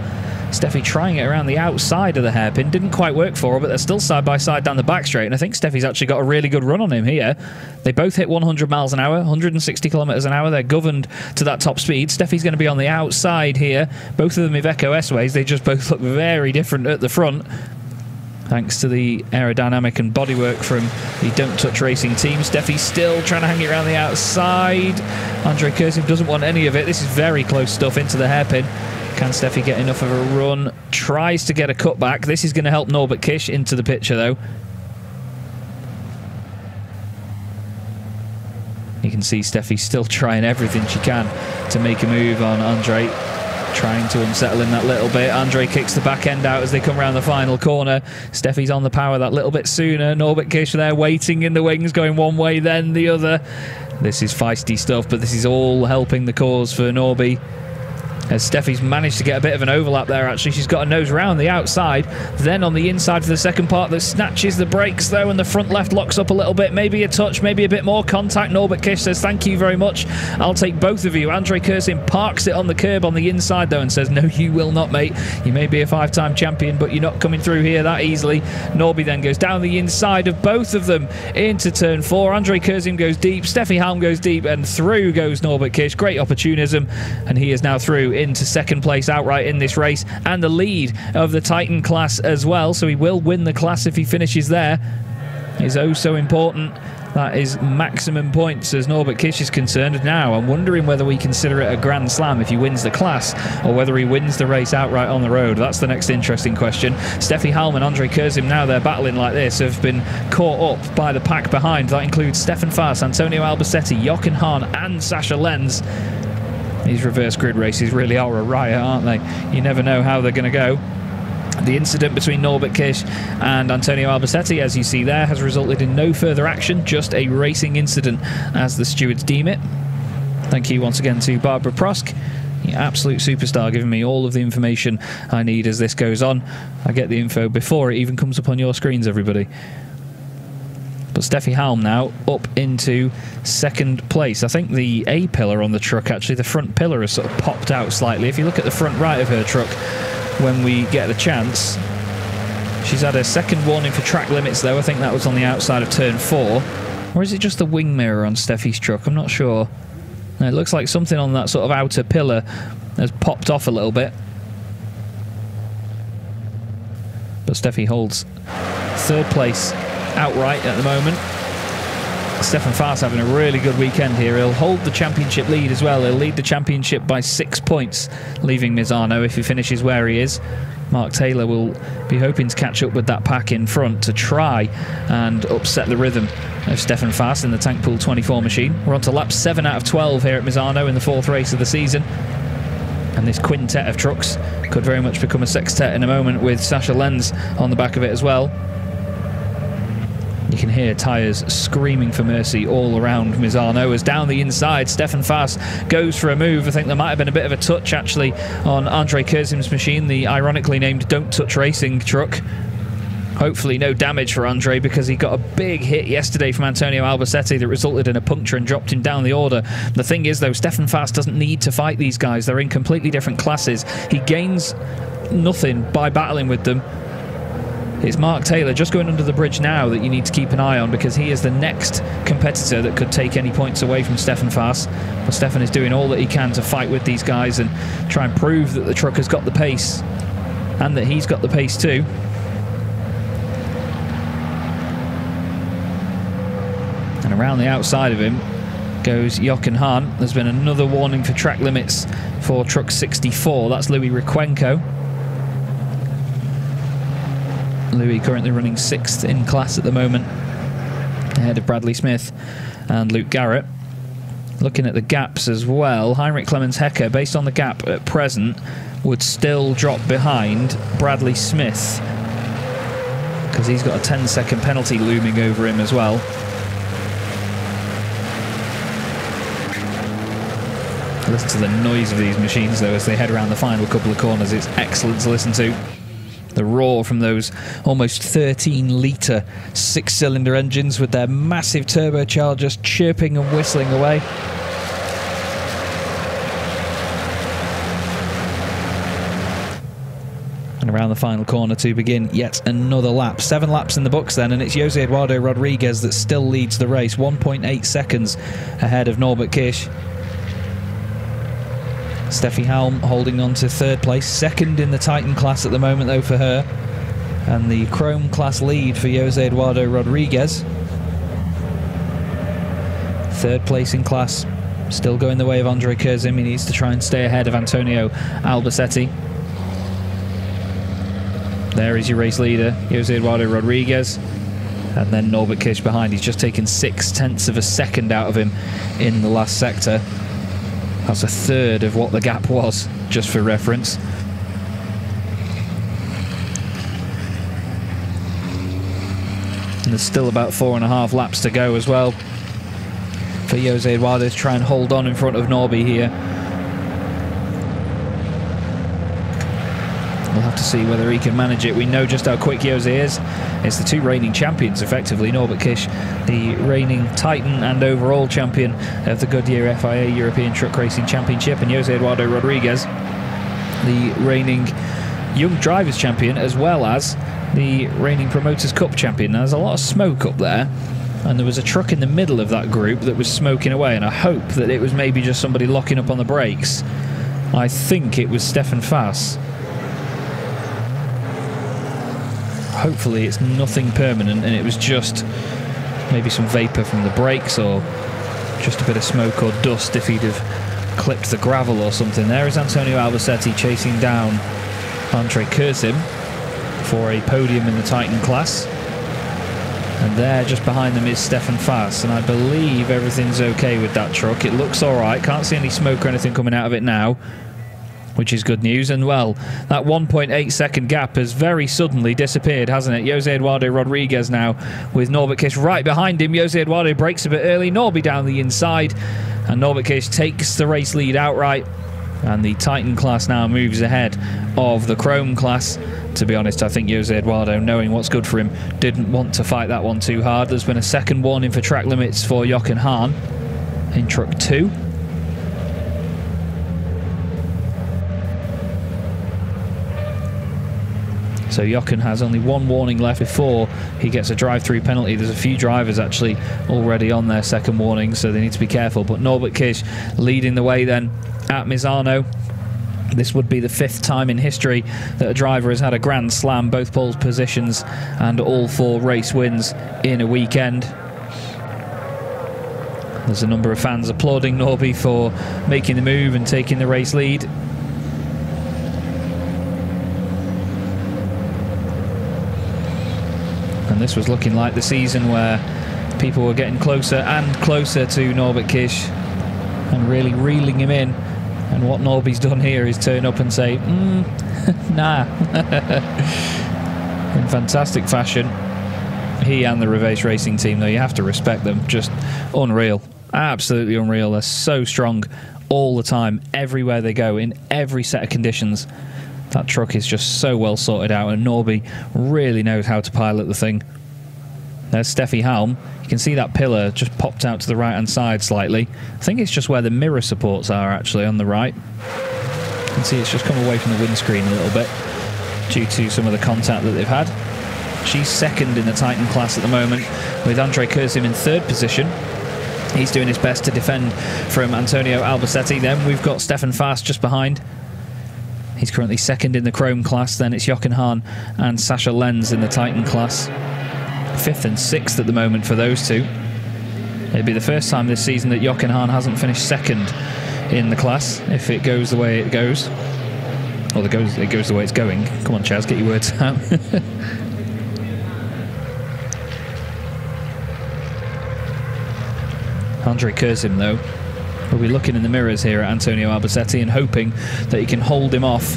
Steffi trying it around the outside of the hairpin. Didn't quite work for her, but they're still side by side down the back straight, and I think Steffi's actually got a really good run on him here. They both hit 100 miles an hour, 160 kilometers an hour. They're governed to that top speed. Steffi's going to be on the outside here. Both of them Iveco S-Ways. They just both look very different at the front, thanks to the aerodynamic and bodywork from the Don't Touch Racing team. Steffi's still trying to hang it around the outside. Andre Kurzim doesn't want any of it. This is very close stuff into the hairpin. Can Steffi get enough of a run? Tries to get a cutback. This is going to help Norbert Kish into the picture, though. You can see Steffi still trying everything she can to make a move on Andre. Trying to unsettle him that little bit. Andre kicks the back end out as they come around the final corner. Steffi's on the power that little bit sooner. Norbert Kish there waiting in the wings, going one way, then the other. This is feisty stuff, but this is all helping the cause for Norby. As Steffi's managed to get a bit of an overlap there, actually. She's got a nose round the outside, then on the inside for the second part that snatches the brakes, though, and the front left locks up a little bit. Maybe a touch, maybe a bit more contact. Norbert Kish says, thank you very much. I'll take both of you. Andre Kurzim parks it on the curb on the inside, though, and says, no, you will not, mate. You may be a 5-time champion, but you're not coming through here that easily. Norby then goes down the inside of both of them into turn 4. Andre Kurzim goes deep, Steffi Halm goes deep, and through goes Norbert Kish. Great opportunism, and he is now through into second place outright in this race and the lead of the Titan class as well, so he will win the class if he finishes there. Is oh so important. That is maximum points as Norbert Kish is concerned. Now I'm wondering whether we consider it a Grand Slam if he wins the class, or whether he wins the race outright on the road. That's the next interesting question. Steffi Halm and Andre Kurzim, now they're battling like this, have been caught up by the pack behind. That includes Stefan Faas, Antonio Albacete, Jochen Hahn and Sascha Lenz. These reverse grid races really are a riot, aren't they? You never know how they're going to go. The incident between Norbert Kish and Antonio Albacete, as you see there, has resulted in no further action, just a racing incident as the stewards deem it. Thank you once again to Barbara Prosk, the absolute superstar, giving me all of the information I need as this goes on. I get the info before it even comes up on your screens, everybody. But Steffi Halm now up into second place. I think the A pillar on the truck, actually the front pillar has sort of popped out slightly. If you look at the front right of her truck when we get a chance, she's had a second warning for track limits though. I think that was on the outside of turn 4. Or is it just the wing mirror on Steffi's truck? I'm not sure. It looks like something on that sort of outer pillar has popped off a little bit. But Steffi holds third place outright at the moment. Stefan Faas having a really good weekend here. He'll hold the championship lead as well. He'll lead the championship by 6 points, leaving Misano if he finishes where he is. Mark Taylor will be hoping to catch up with that pack in front to try and upset the rhythm of Stefan Faas in the Tank Pool 24 machine. We're on to lap 7 out of 12 here at Misano in the 4th race of the season. And this quintet of trucks could very much become a sextet in a moment, with Sascha Lenz on the back of it as well. You can hear tyres screaming for mercy all around Misano as down the inside Stefan Faas goes for a move. I think there might have been a bit of a touch actually on Andre Kurzim's machine, the ironically named Don't Touch Racing truck. Hopefully no damage for Andre, because he got a big hit yesterday from Antonio Albacete that resulted in a puncture and dropped him down the order. The thing is though, Stefan Faas doesn't need to fight these guys. They're in completely different classes. He gains nothing by battling with them. It's Mark Taylor just going under the bridge now that you need to keep an eye on, because he is the next competitor that could take any points away from Stefan Faas. But Stefan is doing all that he can to fight with these guys and try and prove that the truck has got the pace and that he's got the pace too. And around the outside of him goes Jochen Hahn. There's been another warning for track limits for truck 64. That's Louis Requenco. Louis currently running 6th in class at the moment, ahead of Bradley Smith and Luke Garrett. Looking at the gaps as well, Heinrich Clemens Hecker, based on the gap at present, would still drop behind Bradley Smith, because he's got a 10-second penalty looming over him as well. Listen to the noise of these machines though as they head around the final couple of corners. It's excellent to listen to. The roar from those almost 13-litre 6-cylinder engines with their massive turbochargers chirping and whistling away. And around the final corner to begin yet another lap. 7 laps in the books then, and it's Jose Eduardo Rodriguez that still leads the race, 1.8 seconds ahead of Norbert Kish. Steffi Halm holding on to 3rd place, 2nd in the Titan class at the moment though for her, and the Chrome class lead for Jose Eduardo Rodriguez. 3rd place in class, still going the way of Andre Kurzim. He needs to try and stay ahead of Antonio Albacete. There is your race leader, Jose Eduardo Rodriguez, and then Norbert Kish behind. He's just taken 0.6 of a second out of him in the last sector. That's a third of what the gap was, just for reference. And there's still about 4.5 laps to go as well for Jose Eduardo to try and hold on in front of Norby here. have to see whether he can manage it. We know just how quick Jose is. It's the two reigning champions, effectively. Norbert Kish, the reigning Titan and overall champion of the Goodyear FIA European Truck Racing Championship, and Jose Eduardo Rodriguez, the reigning Young Drivers Champion, as well as the reigning Promoters Cup Champion. Now, there's a lot of smoke up there, and there was a truck in the middle of that group that was smoking away, and I hope that it was maybe just somebody locking up on the brakes. I think it was Stefan Fass. Hopefully it's nothing permanent and it was just maybe some vapour from the brakes, or just a bit of smoke or dust if he'd have clipped the gravel or something. There is Antonio Albacete chasing down Andre Kurzim for a podium in the Titan class. And there, just behind them, is Stefan Fass, and I believe everything's okay with that truck. It looks alright, can't see any smoke or anything coming out of it now, which is good news. And well, that 1.8 second gap has very suddenly disappeared, hasn't it? Jose Eduardo Rodriguez now with Norbert Kish right behind him. Jose Eduardo breaks a bit early, Norby down the inside, and Norbert Kish takes the race lead outright. And the Titan class now moves ahead of the Chrome class. To be honest, I think Jose Eduardo, knowing what's good for him, didn't want to fight that one too hard. There's been a second warning for track limits for Jochen Hahn in truck 2. So Jochen has only one warning left before he gets a drive-through penalty. There's a few drivers actually already on their second warning, so they need to be careful. But Norbert Kish leading the way then at Misano. This would be the 5th time in history that a driver has had a Grand Slam, both pole positions and all 4 race wins in a weekend. There's a number of fans applauding Norby for making the move and taking the race lead. And this was looking like the season where people were getting closer and closer to Norbert Kish and really reeling him in. And what Norby's done here is turn up and say, nah. In fantastic fashion. He and the Revace Racing team, though, you have to respect them. Just unreal. Absolutely unreal. They're so strong all the time, everywhere they go, in every set of conditions. That truck is just so well sorted out, and Norby really knows how to pilot the thing. There's Steffi Halm. You can see that pillar just popped out to the right-hand side slightly. I think it's just where the mirror supports are, actually, on the right. You can see it's just come away from the windscreen a little bit due to some of the contact that they've had. She's second in the Titan class at the moment, with Andre Kurzim in 3rd position. He's doing his best to defend from Antonio Albacete. Then we've got Stefan Fass just behind. He's currently 2nd in the Chrome class. Then it's Jochen Hahn and Sascha Lenz in the Titan class. 5th and 6th at the moment for those two. It'd be the first time this season that Jochen Hahn hasn't finished 2nd in the class, if it goes the way it goes. Or it goes the way it's going. Come on, Chaz, get your words out. Andre Kurzim, though, will be looking in the mirrors here at Antonio Albacete and hoping that he can hold him off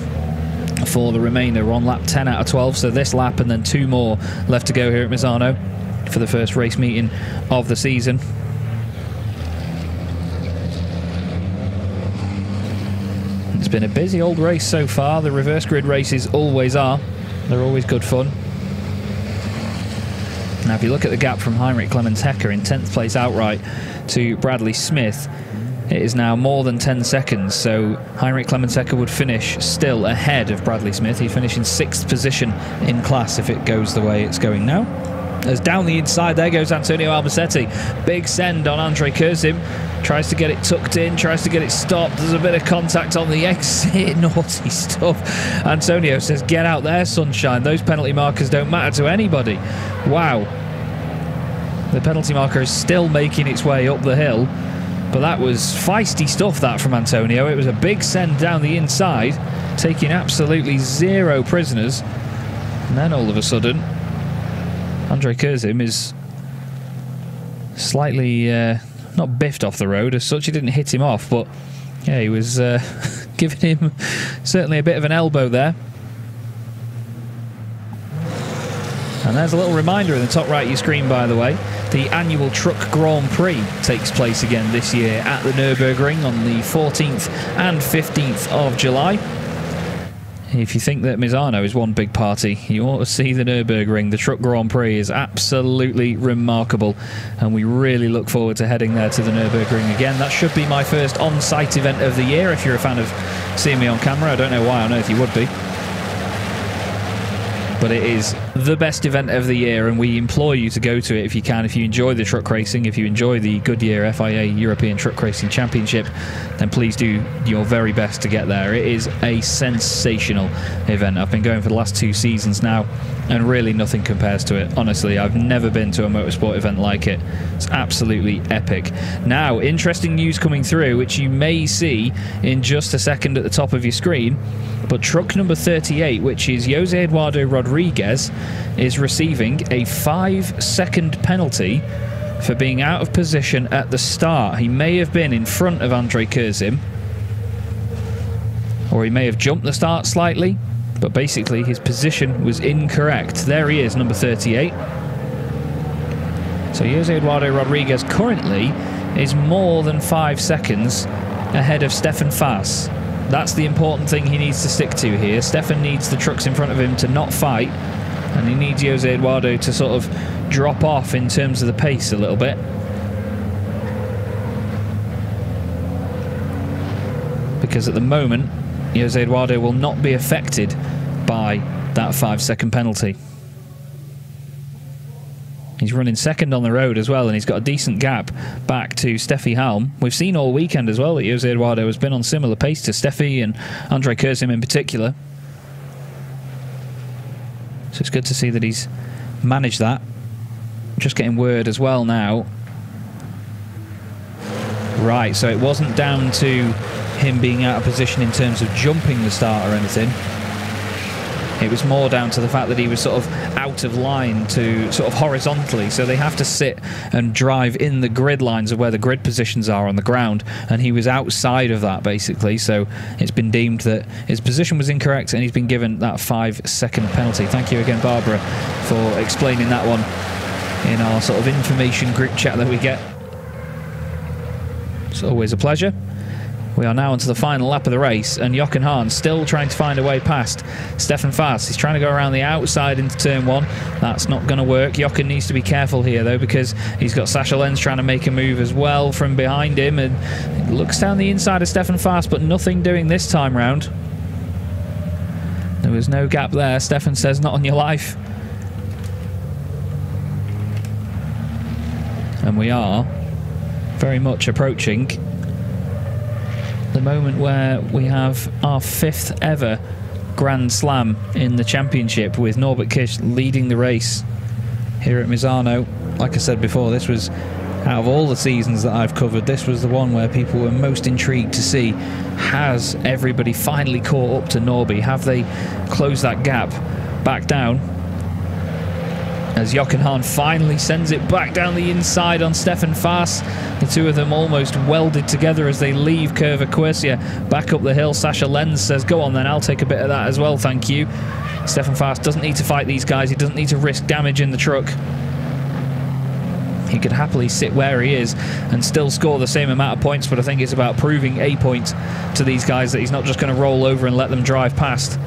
for the remainder. We're on lap 10 out of 12, so this lap and then 2 more left to go here at Misano for the first race meeting of the season. It's been a busy old race so far. The reverse grid races always are. They're always good fun. Now, if you look at the gap from Heinrich Clemens Hecker in 10th place outright to Bradley Smith, it is now more than 10 seconds, so Heinrich Clemens Hecker would finish still ahead of Bradley Smith. He'd finish in 6th position in class if it goes the way it's going now. As down the inside, there goes Antonio Albacete. Big send on Andre Kurzim. Tries to get it tucked in, tries to get it stopped. There's a bit of contact on the exit. Naughty stuff. Antonio says, get out there, sunshine. Those penalty markers don't matter to anybody. Wow. The penalty marker is still making its way up the hill. But that was feisty stuff, that, from Antonio. It was a big send down the inside, taking absolutely 0 prisoners. And then all of a sudden, Andre Kurzim is slightly, not biffed off the road as such. He didn't hit him off, but yeah, he was giving him certainly a bit of an elbow there. And there's a little reminder in the top right of your screen, by the way. The annual Truck Grand Prix takes place again this year at the Nürburgring on the 14th and 15th of July. If you think that Misano is one big party, you ought to see the Nürburgring. The Truck Grand Prix is absolutely remarkable, and we really look forward to heading there to the Nürburgring again. That should be my first on-site event of the year. If you're a fan of seeing me on camera, I don't know why on earth you would be. But it is the best event of the year, and we implore you to go to it if you can. If you enjoy the truck racing, if you enjoy the Goodyear FIA European Truck Racing Championship, then please do your very best to get there. It is a sensational event. I've been going for the last 2 seasons now, and really nothing compares to it. Honestly, I've never been to a motorsport event like it. It's absolutely epic. Now, interesting news coming through, which you may see in just a second at the top of your screen. But truck number 38, which is Jose Eduardo Rodriguez, is receiving a 5-second penalty for being out of position at the start. He may have been in front of Andre Kurzim, or he may have jumped the start slightly, but basically his position was incorrect. There he is, number 38. So Jose Eduardo Rodriguez currently is more than 5 seconds ahead of Stefan Faas. That's the important thing he needs to stick to here. Stefan needs the trucks in front of him to not fight, and he needs Jose Eduardo to sort of drop off in terms of the pace a little bit. Because at the moment, Jose Eduardo will not be affected by that 5-second penalty. He's running second on the road as well, and he's got a decent gap back to Steffi Halm. We've seen all weekend as well that Jose Eduardo has been on similar pace to Steffi and Andre Kurzim in particular. So it's good to see that he's managed that. Just getting word as well now. Right, so it wasn't down to him being out of position in terms of jumping the start or anything. It was more down to the fact that he was sort of out of line to sort of horizontally, so they have to sit and drive in the grid lines of where the grid positions are on the ground, and he was outside of that basically, so it's been deemed that his position was incorrect and he's been given that 5-second penalty. Thank you again, Barbara, for explaining that one in our sort of information group chat that we get. It's always a pleasure. We are now onto the final lap of the race, and Jochen Hahn still trying to find a way past Stefan Faas. He's trying to go around the outside into turn 1. That's not going to work. Jochen needs to be careful here, though, because he's got Sasha Lenz trying to make a move as well from behind him, and it looks down the inside of Stefan Faas, but nothing doing this time round. There was no gap there. Stefan says, not on your life. And we are very much approaching the moment where we have our 5th ever Grand Slam in the championship, with Norbert Kish leading the race here at Misano. Like I said before, this was, out of all the seasons that I've covered, this was the one where people were most intrigued to see, has everybody finally caught up to Norby? Have they closed that gap back down? As Jochen Hahn finally sends it back down the inside on Stefan Faas. The two of them almost welded together as they leave Curva Quercia back up the hill. Sasha Lenz says, go on then, I'll take a bit of that as well, thank you. Stefan Faas doesn't need to fight these guys. He doesn't need to risk damage in the truck. He could happily sit where he is and still score the same amount of points, but I think it's about proving a point to these guys that he's not just going to roll over and let them drive past.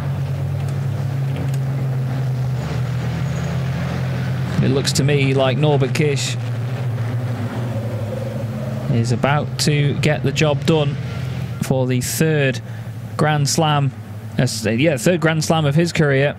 It looks to me like Norbert Kish is about to get the job done for the 3rd Grand Slam. 3rd Grand Slam of his career.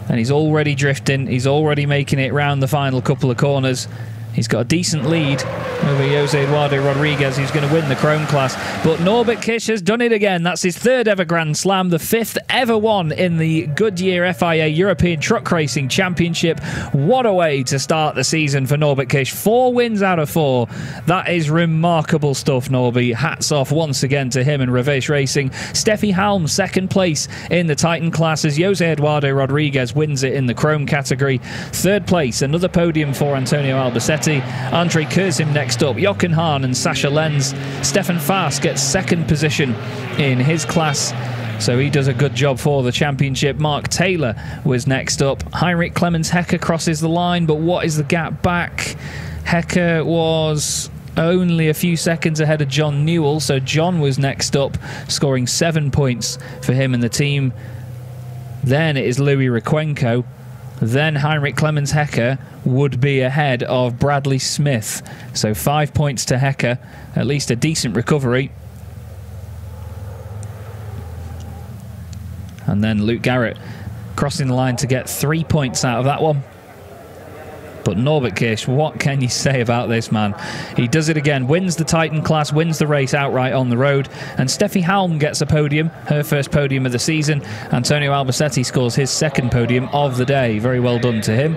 And he's already drifting. He's already making it round the final couple of corners. He's got a decent lead over Jose Eduardo Rodriguez, who's going to win the Chrome class. But Norbert Kish has done it again. That's his 3rd ever Grand Slam, the 5th ever one in the Goodyear FIA European Truck Racing Championship. What a way to start the season for Norbert Kish. 4 wins out of 4. That is remarkable stuff, Norby. Hats off once again to him and Revesh Racing. Steffi Halm, 2nd place in the Titan class, as Jose Eduardo Rodriguez wins it in the Chrome category. 3rd place, another podium for Antonio Albacete. Andre Kurzim next up, Jochen Hahn and Sasha Lenz. Stefan Faas gets 2nd position in his class, so he does a good job for the championship. Mark Taylor was next up. Heinrich Clemens Hecker crosses the line, but what is the gap back? Hecker was only a few seconds ahead of John Newell. So John was next up, scoring 7 points for him and the team. Then it is Louis Requenco. Then Heinrich Clemens Hecker would be ahead of Bradley Smith. So 5 points to Hecker, at least a decent recovery. And then Luke Garrett crossing the line to get 3 points out of that one. But Norbert Kirsch, what can you say about this man? He does it again, wins the Titan class, wins the race outright on the road. And Steffi Halm gets a podium, her first podium of the season. Antonio Albacetti scores his second podium of the day. Very well done to him.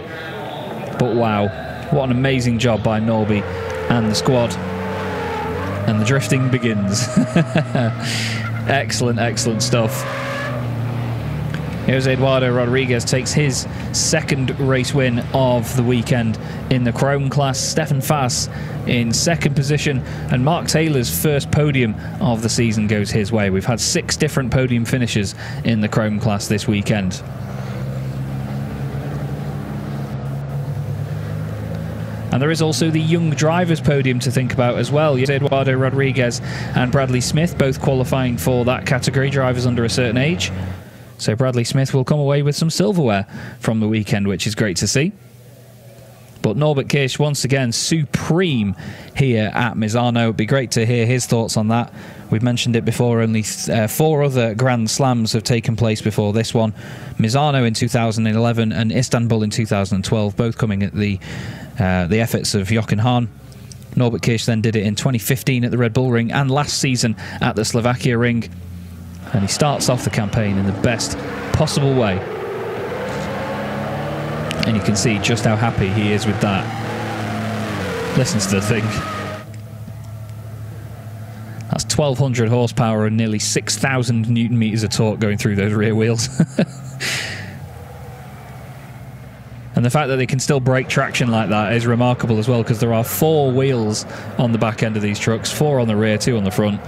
But wow, what an amazing job by Norby and the squad. And the drifting begins. Excellent, excellent stuff. Jose Eduardo Rodriguez takes his second race win of the weekend in the Chrome class. Stefan Fass in second position, and Mark Taylor's first podium of the season goes his way. We've had 6 different podium finishes in the Chrome class this weekend. And there is also the young drivers podium to think about as well. Jose Eduardo Rodriguez and Bradley Smith both qualifying for that category, drivers under a certain age. So Bradley Smith will come away with some silverware from the weekend, which is great to see. But Norbert Kirsch, once again, supreme here at Misano. It'd be great to hear his thoughts on that. We've mentioned it before, only 4 other Grand Slams have taken place before this one. Misano in 2011 and Istanbul in 2012, both coming at the efforts of Jochen Hahn. Norbert Kirsch then did it in 2015 at the Red Bull Ring and last season at the Slovakia Ring. And he starts off the campaign in the best possible way. And you can see just how happy he is with that. Listen to the thing. That's 1,200 horsepower and nearly 6,000 Newton meters of torque going through those rear wheels. And the fact that they can still break traction like that is remarkable as well, because there are 4 wheels on the back end of these trucks, 4 on the rear, 2 on the front.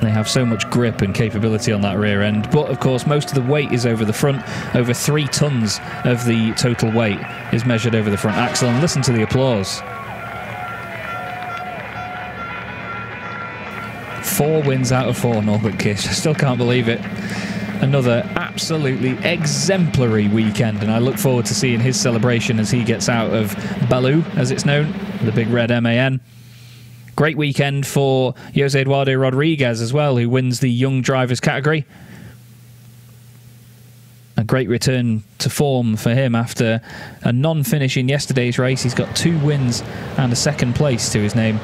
They have so much grip and capability on that rear end. But of course, most of the weight is over the front. Over 3 tons of the total weight is measured over the front axle. And listen to the applause. 4 wins out of 4, Norbert Kirsch. I still can't believe it. Another absolutely exemplary weekend, and I look forward to seeing his celebration as he gets out of Baloo, as it's known, the big red MAN. Great weekend for Jose Eduardo Rodriguez as well, who wins the young drivers category. A great return to form for him after a non-finish in yesterday's race. He's got 2 wins and a second place to his name.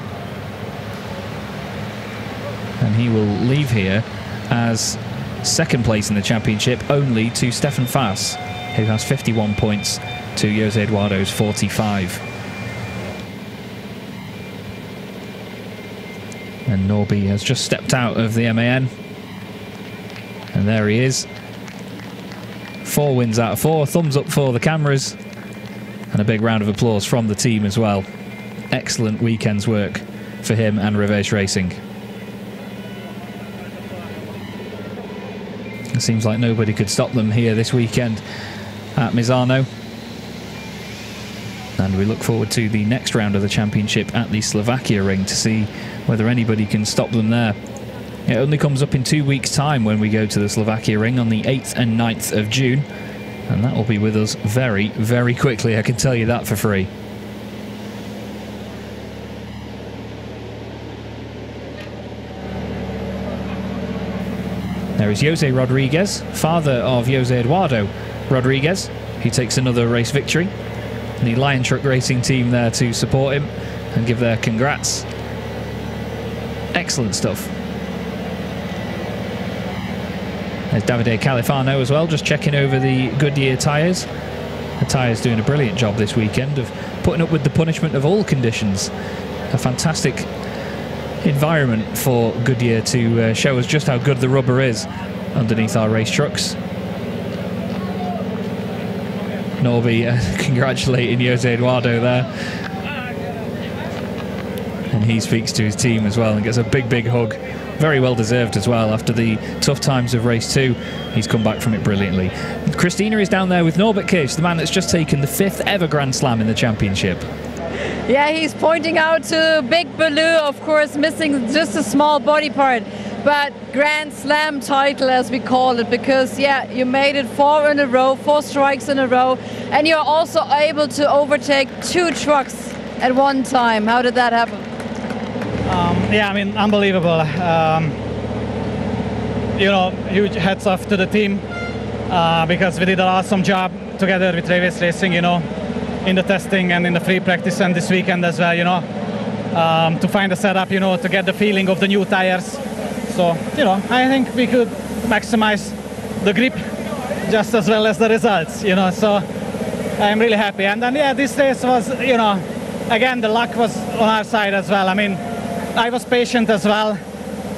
And he will leave here as second place in the championship, only to Stefan Fass, who has 51 points to Jose Eduardo's 45. And Norby has just stepped out of the MAN. And there he is. 4 wins out of 4. Thumbs up for the cameras. And a big round of applause from the team as well. Excellent weekend's work for him and Reverse Racing. It seems like nobody could stop them here this weekend at Misano. And we look forward to the next round of the championship at the Slovakia Ring to see whether anybody can stop them there. It only comes up in 2 weeks' time when we go to the Slovakia Ring on the 8th and 9th of June. And that will be with us very, very quickly, I can tell you that for free. There is Jose Rodriguez, father of Jose Eduardo Rodriguez, who takes another race victory. The Lion Truck Racing team there to support him and give their congrats. Excellent stuff. There's Davide Califano as well, just checking over the Goodyear tyres. The tyres doing a brilliant job this weekend of putting up with the punishment of all conditions. A fantastic environment for Goodyear to show us just how good the rubber is underneath our race trucks. Norby congratulating Jose Eduardo there. And he speaks to his team as well and gets a big, big hug. Very well deserved as well after the tough times of race 2. He's come back from it brilliantly. Christina is down there with Norbert Kirsch, the man that's just taken the 5th ever Grand Slam in the championship. Yeah, he's pointing out to Big Baloo, of course, missing just a small body part. But Grand Slam title, as we call it, because, yeah, you made it 4 in a row, 4 strikes in a row, and you're also able to overtake 2 trucks at one time. How did that happen? Yeah, I mean, unbelievable. You know, huge hats off to the team because we did an awesome job together with Travis Racing, you know, in the testing and in the free practice and this weekend as well, you know, to find a setup, you know, to get the feeling of the new tires. So, you know, I think we could maximize the grip just as well as the results, you know, so I'm really happy. And then, yeah, this race was, you know, again, the luck was on our side as well. I mean, I was patient as well,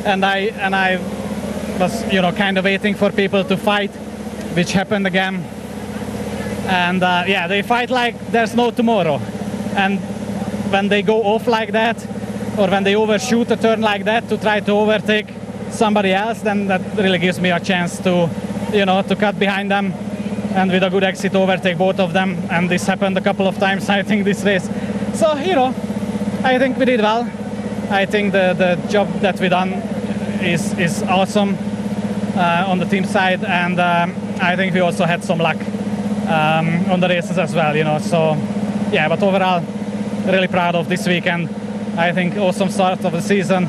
and I was, you know, kind of waiting for people to fight, which happened again. And yeah, they fight like there's no tomorrow. And when they go off like that, or when they overshoot a turn like that to try to overtake somebody else, then that really gives me a chance to, you know, to cut behind them and with a good exit overtake both of them. And this happened a couple of times, I think, this race. So, you know, I think we did well. I think the job that we done is awesome on the team side, and I think we also had some luck on the races as well, you know. So, yeah, but overall, really proud of this weekend. I think awesome start of the season,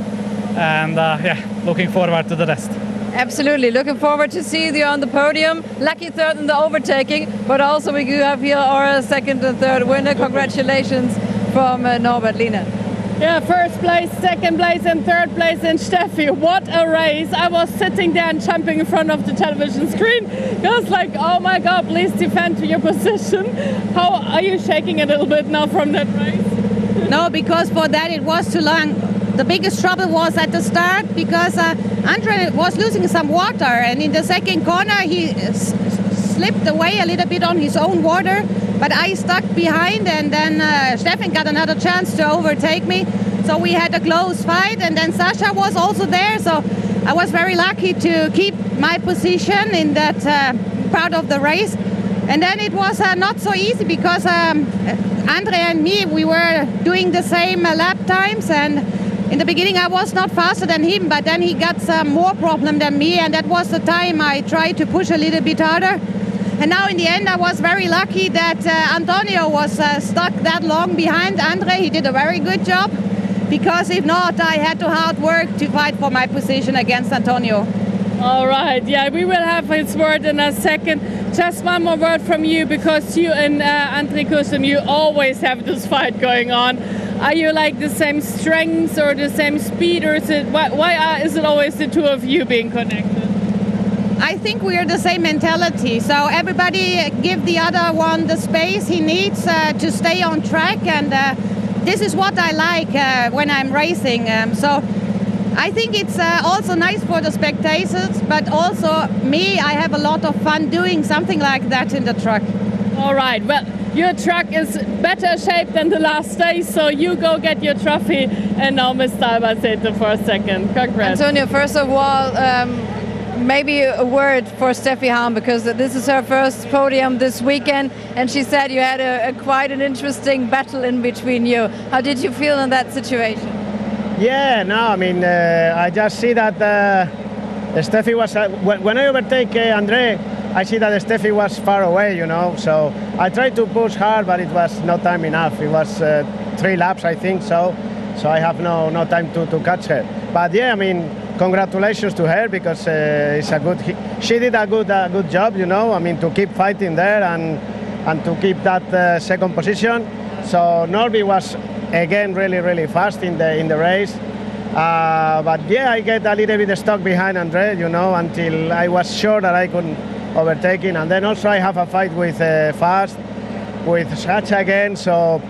and yeah, looking forward to the rest. Absolutely, looking forward to see you on the podium. Lucky third in the overtaking, but also we do have here our second and third winner. Congratulations from Norbert Lina. Yeah, first place, second place and third place in Steffi. What a race. I was sitting there and jumping in front of the television screen. It was like, oh my God, please defend to your position. How are you shaking a little bit now from that race? No, because for that it was too long. The biggest trouble was at the start because Andre was losing some water, and in the second corner he slipped away a little bit on his own water, but I stuck behind, and then Stefan got another chance to overtake me. So we had a close fight, and then Sasha was also there, so I was very lucky to keep my position in that part of the race. And then it was not so easy because Andre and me, we were doing the same lap times, and in the beginning I was not faster than him, but then he got some more problem than me, and that was the time I tried to push a little bit harder. And now in the end I was very lucky that Antonio was stuck that long behind Andre. He did a very good job, because if not, I had to hard work to fight for my position against Antonio. All right, yeah, we will have his word in a second. Just one more word from you, because you and Andre Kusum, you always have this fight going on. Are you like the same strengths or the same speed, or is it why is it always the two of you being connected? I think we are the same mentality. So everybody give the other one the space he needs to stay on track, and this is what I like when I'm racing. So I think it's also nice for the spectators, but also me, I have a lot of fun doing something like that in the truck. All right, well, your truck is better shape than the last day, so you go get your trophy, and now Miss Albacete for a second. Congrats. Antonio, first of all, maybe a word for Steffi Hahn, because this is her first podium this weekend, and she said you had quite an interesting battle in between you. How did you feel in that situation? Yeah, no, I mean, I just see that Steffi was, when I overtake Andre, I see that Steffi was far away, you know, so I tried to push hard, but it was not time enough. It was 3 laps, I think, so I have no time to catch her. But yeah, I mean, congratulations to her, because it's a good, she did a good job, you know, I mean, to keep fighting there and to keep that second position. So Norby was again really fast in the race, but yeah, I get a little bit stuck behind Andre, you know, until I was sure that I couldn't overtake him. And then also I have a fight with Fast, with Sacha again, so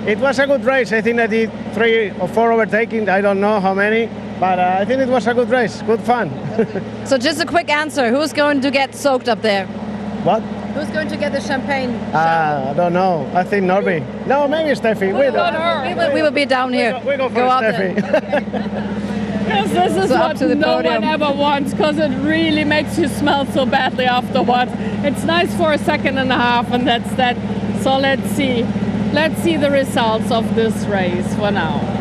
it was a good race. I think I did 3 or 4 overtakings, I don't know how many, but I think it was a good race, good fun. So just a quick answer, who's going to get soaked up there? What? Who's going to get the champagne? I don't know. I think Norby. No, maybe Steffi. We will be down here. We go for Steffi. Yes, this is what no one ever wants, because it really makes you smell so badly afterwards. It's nice for a second and a half, and that's that. So let's see. let's see the results of this race for now.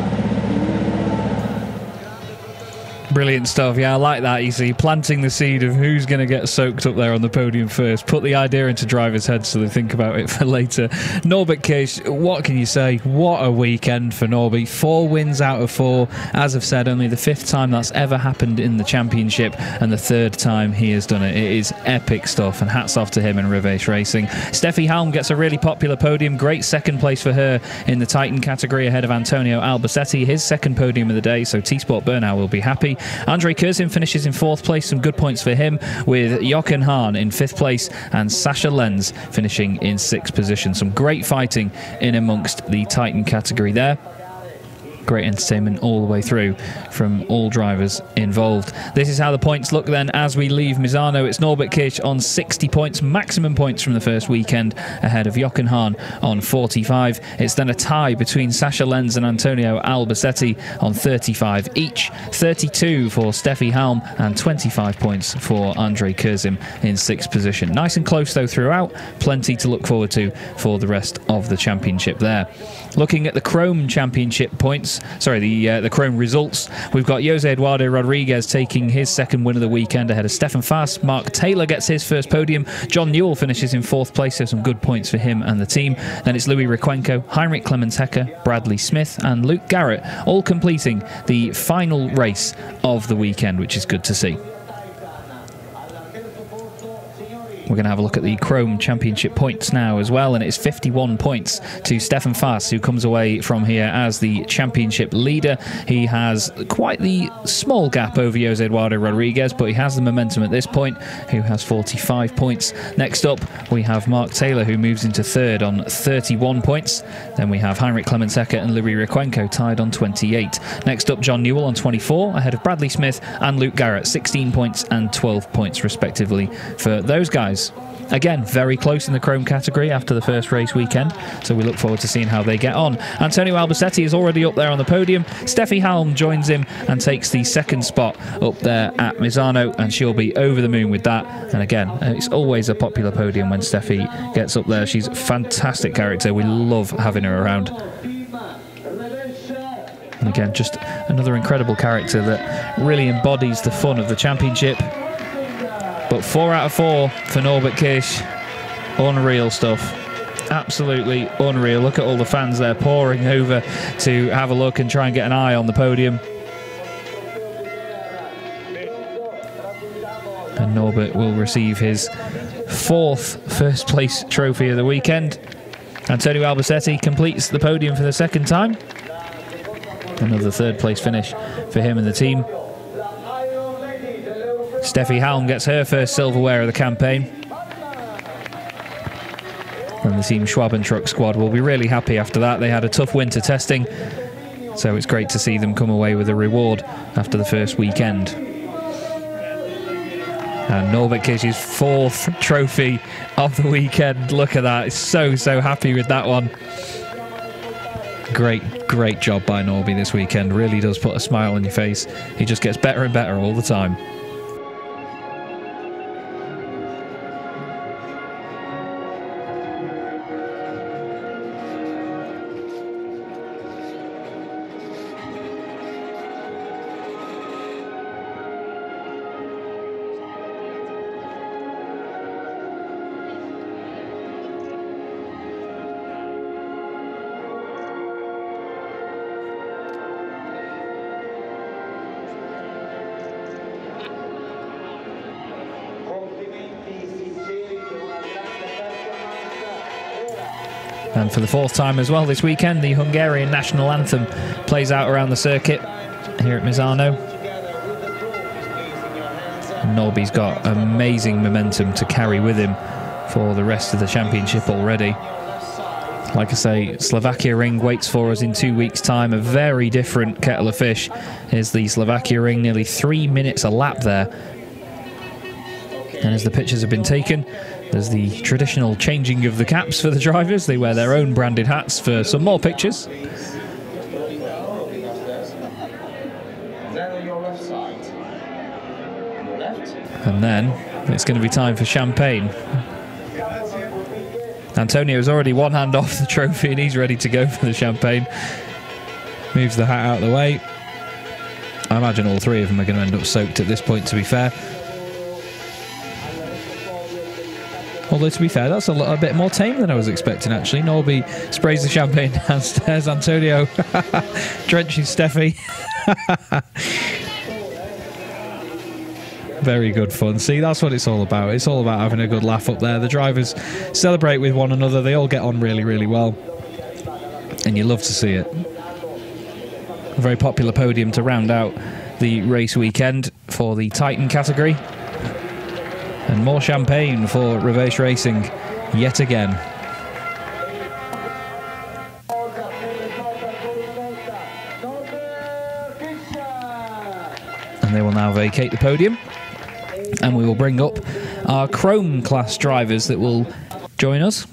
Brilliant stuff. Yeah, I like that. You see, planting the seed of who's going to get soaked up there on the podium first. Put the idea into drivers' heads so they think about it for later. Norbert Kish, what can you say? What a weekend for Norby. 4 wins out of 4. As I've said, only the 5th time that's ever happened in the championship and the 3rd time he has done it. It is epic stuff, and hats off to him and Rivesh Racing. Steffi Halm gets a really popular podium. Great 2nd place for her in the Titan category ahead of Antonio Albacete. His 2nd podium of the day, so T-Sport Bernau will be happy. Andre Curzin finishes in 4th place, some good points for him, with Jochen Hahn in 5th place and Sasha Lenz finishing in 6th position. Some great fighting in amongst the Titan category there. Great entertainment all the way through from all drivers involved. This is how the points look then as we leave Misano. It's Norbert Kish on 60 points, maximum points from the first weekend, ahead of Jochen Hahn on 45. It's then a tie between Sasha Lenz and Antonio Albacete on 35 each. 32 for Steffi Halm and 25 points for Andre Curzin in 6th position. Nice and close though throughout. Plenty to look forward to for the rest of the championship there. Looking at the Chrome Championship points, the Chrome results, we've got Jose Eduardo Rodriguez taking his 2nd win of the weekend ahead of Stefan Faas. Mark Taylor gets his 1st podium. John Newell finishes in 4th place, so some good points for him and the team. Then it's Louis Requenco, Heinrich Clemens-Hecker, Bradley Smith and Luke Garrett, all completing the final race of the weekend, which is good to see. We're going to have a look at the Chrome Championship points now as well, and it's 51 points to Stefan Faas, who comes away from here as the championship leader. He has quite the small gap over Jose Eduardo Rodriguez, but he has the momentum at this point, who has 45 points. Next up, we have Mark Taylor, who moves into 3rd on 31 points. Then we have Heinrich Clemens-Hecker and Louis Requenco tied on 28. Next up, John Newell on 24, ahead of Bradley Smith and Luke Garrett, 16 points and 12 points respectively for those guys. Again, very close in the Chrome category after the first race weekend, so we look forward to seeing how they get on. Antonio Albacete is already up there on the podium. Steffi Halm joins him and takes the 2nd spot up there at Misano, and she'll be over the moon with that. And again, it's always a popular podium when Steffi gets up there. She's a fantastic character. We love having her around. And again, just another incredible character that really embodies the fun of the championship. But 4 out of 4 for Norbert Kish. Unreal stuff. Absolutely unreal. Look at all the fans there pouring over to have a look and try and get an eye on the podium. And Norbert will receive his 4th first place trophy of the weekend. Antonio Albacete completes the podium for the 2nd time. Another 3rd place finish for him and the team. Steffi Halm gets her first silverware of the campaign. And the Team Schwaben Truck squad will be really happy after that. They had a tough winter testing, so it's great to see them come away with a reward after the first weekend. And Norbert Kish's 4th trophy of the weekend. Look at that. He's so happy with that one. Great job by Norby this weekend. Really does put a smile on your face. He just gets better and better all the time. And for the 4th time as well this weekend, the Hungarian national anthem plays out around the circuit here at Misano. Norby's got amazing momentum to carry with him for the rest of the championship already. Like I say, Slovakia Ring waits for us in 2 weeks' time. A very different kettle of fish is the Slovakia Ring, nearly 3 minutes a lap there. And as the pictures have been taken, there's the traditional changing of the caps for the drivers. They wear their own branded hats for some more pictures. And then it's going to be time for champagne. Antonio's already one hand off the trophy and he's ready to go for the champagne. Moves the hat out of the way. I imagine all three of them are going to end up soaked at this point, to be fair. Although, to be fair, that's a bit more tame than I was expecting, actually. Norby sprays the champagne downstairs. Antonio drenches Steffi. Very good fun. See, that's what it's all about. It's all about having a good laugh up there. The drivers celebrate with one another. They all get on really, really well. And you love to see it. A very popular podium to round out the race weekend for the Titan category. And more champagne for Reverse Racing yet again. And they will now vacate the podium. And we will bring up our Chrome class drivers that will join us.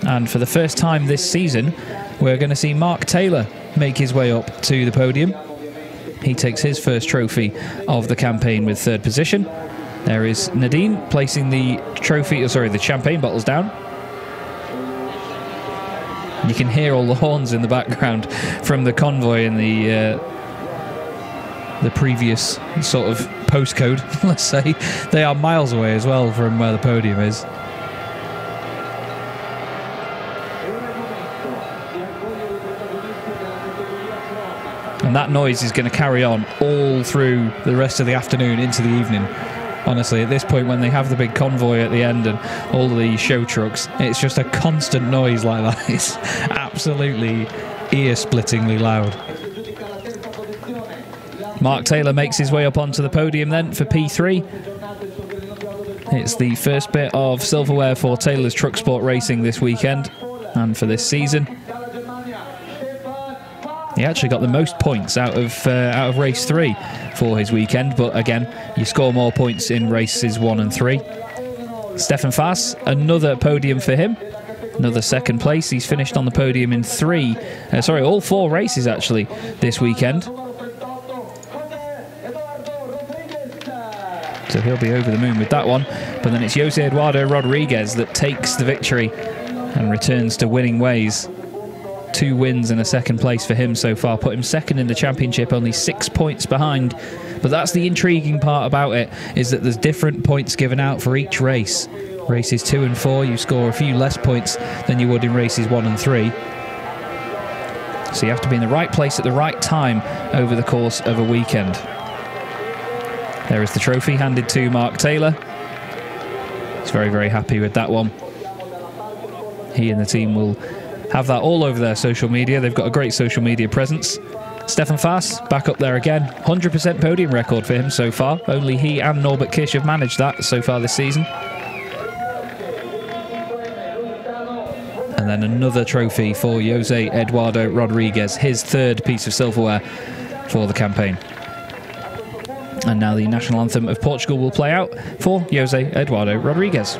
And for the first time this season, we're going to see Mark Taylor make his way up to the podium. He takes his first trophy of the campaign with third position. There is Nadine placing the the champagne bottles down. You can hear all the horns in the background from the convoy in the previous sort of postcode, let's say. They are miles away as well from where the podium is. And that noise is going to carry on all through the rest of the afternoon into the evening. Honestly, at this point, when they have the big convoy at the end and all the show trucks, it's just a constant noise like that. It's absolutely ear-splittingly loud. Mark Taylor makes his way up onto the podium then for P3. It's the first bit of silverware for Taylor's Truck Sport Racing this weekend and for this season. He actually got the most points out of race 3 for his weekend, but again, you score more points in races 1 and 3. Stefan Faas, another podium for him. Another second place. He's finished on the podium in all 4 races actually this weekend. So he'll be over the moon with that one. But then it's Jose Eduardo Rodriguez that takes the victory and returns to winning ways. 2 wins and a second place for him so far. Put him second in the championship, only 6 points behind. But that's the intriguing part about it, is that there's different points given out for each race. Races 2 and 4, you score a few less points than you would in races 1 and 3. So you have to be in the right place at the right time over the course of a weekend. There is the trophy handed to Mark Taylor. He's very, very happy with that one. He and the team will have that all over their social media. They've got a great social media presence. Stefan Faas back up there again. 100% podium record for him so far. Only he and Norbert Kish have managed that so far this season. And then another trophy for Jose Eduardo Rodriguez, his third piece of silverware for the campaign. And now the national anthem of Portugal will play out for Jose Eduardo Rodriguez.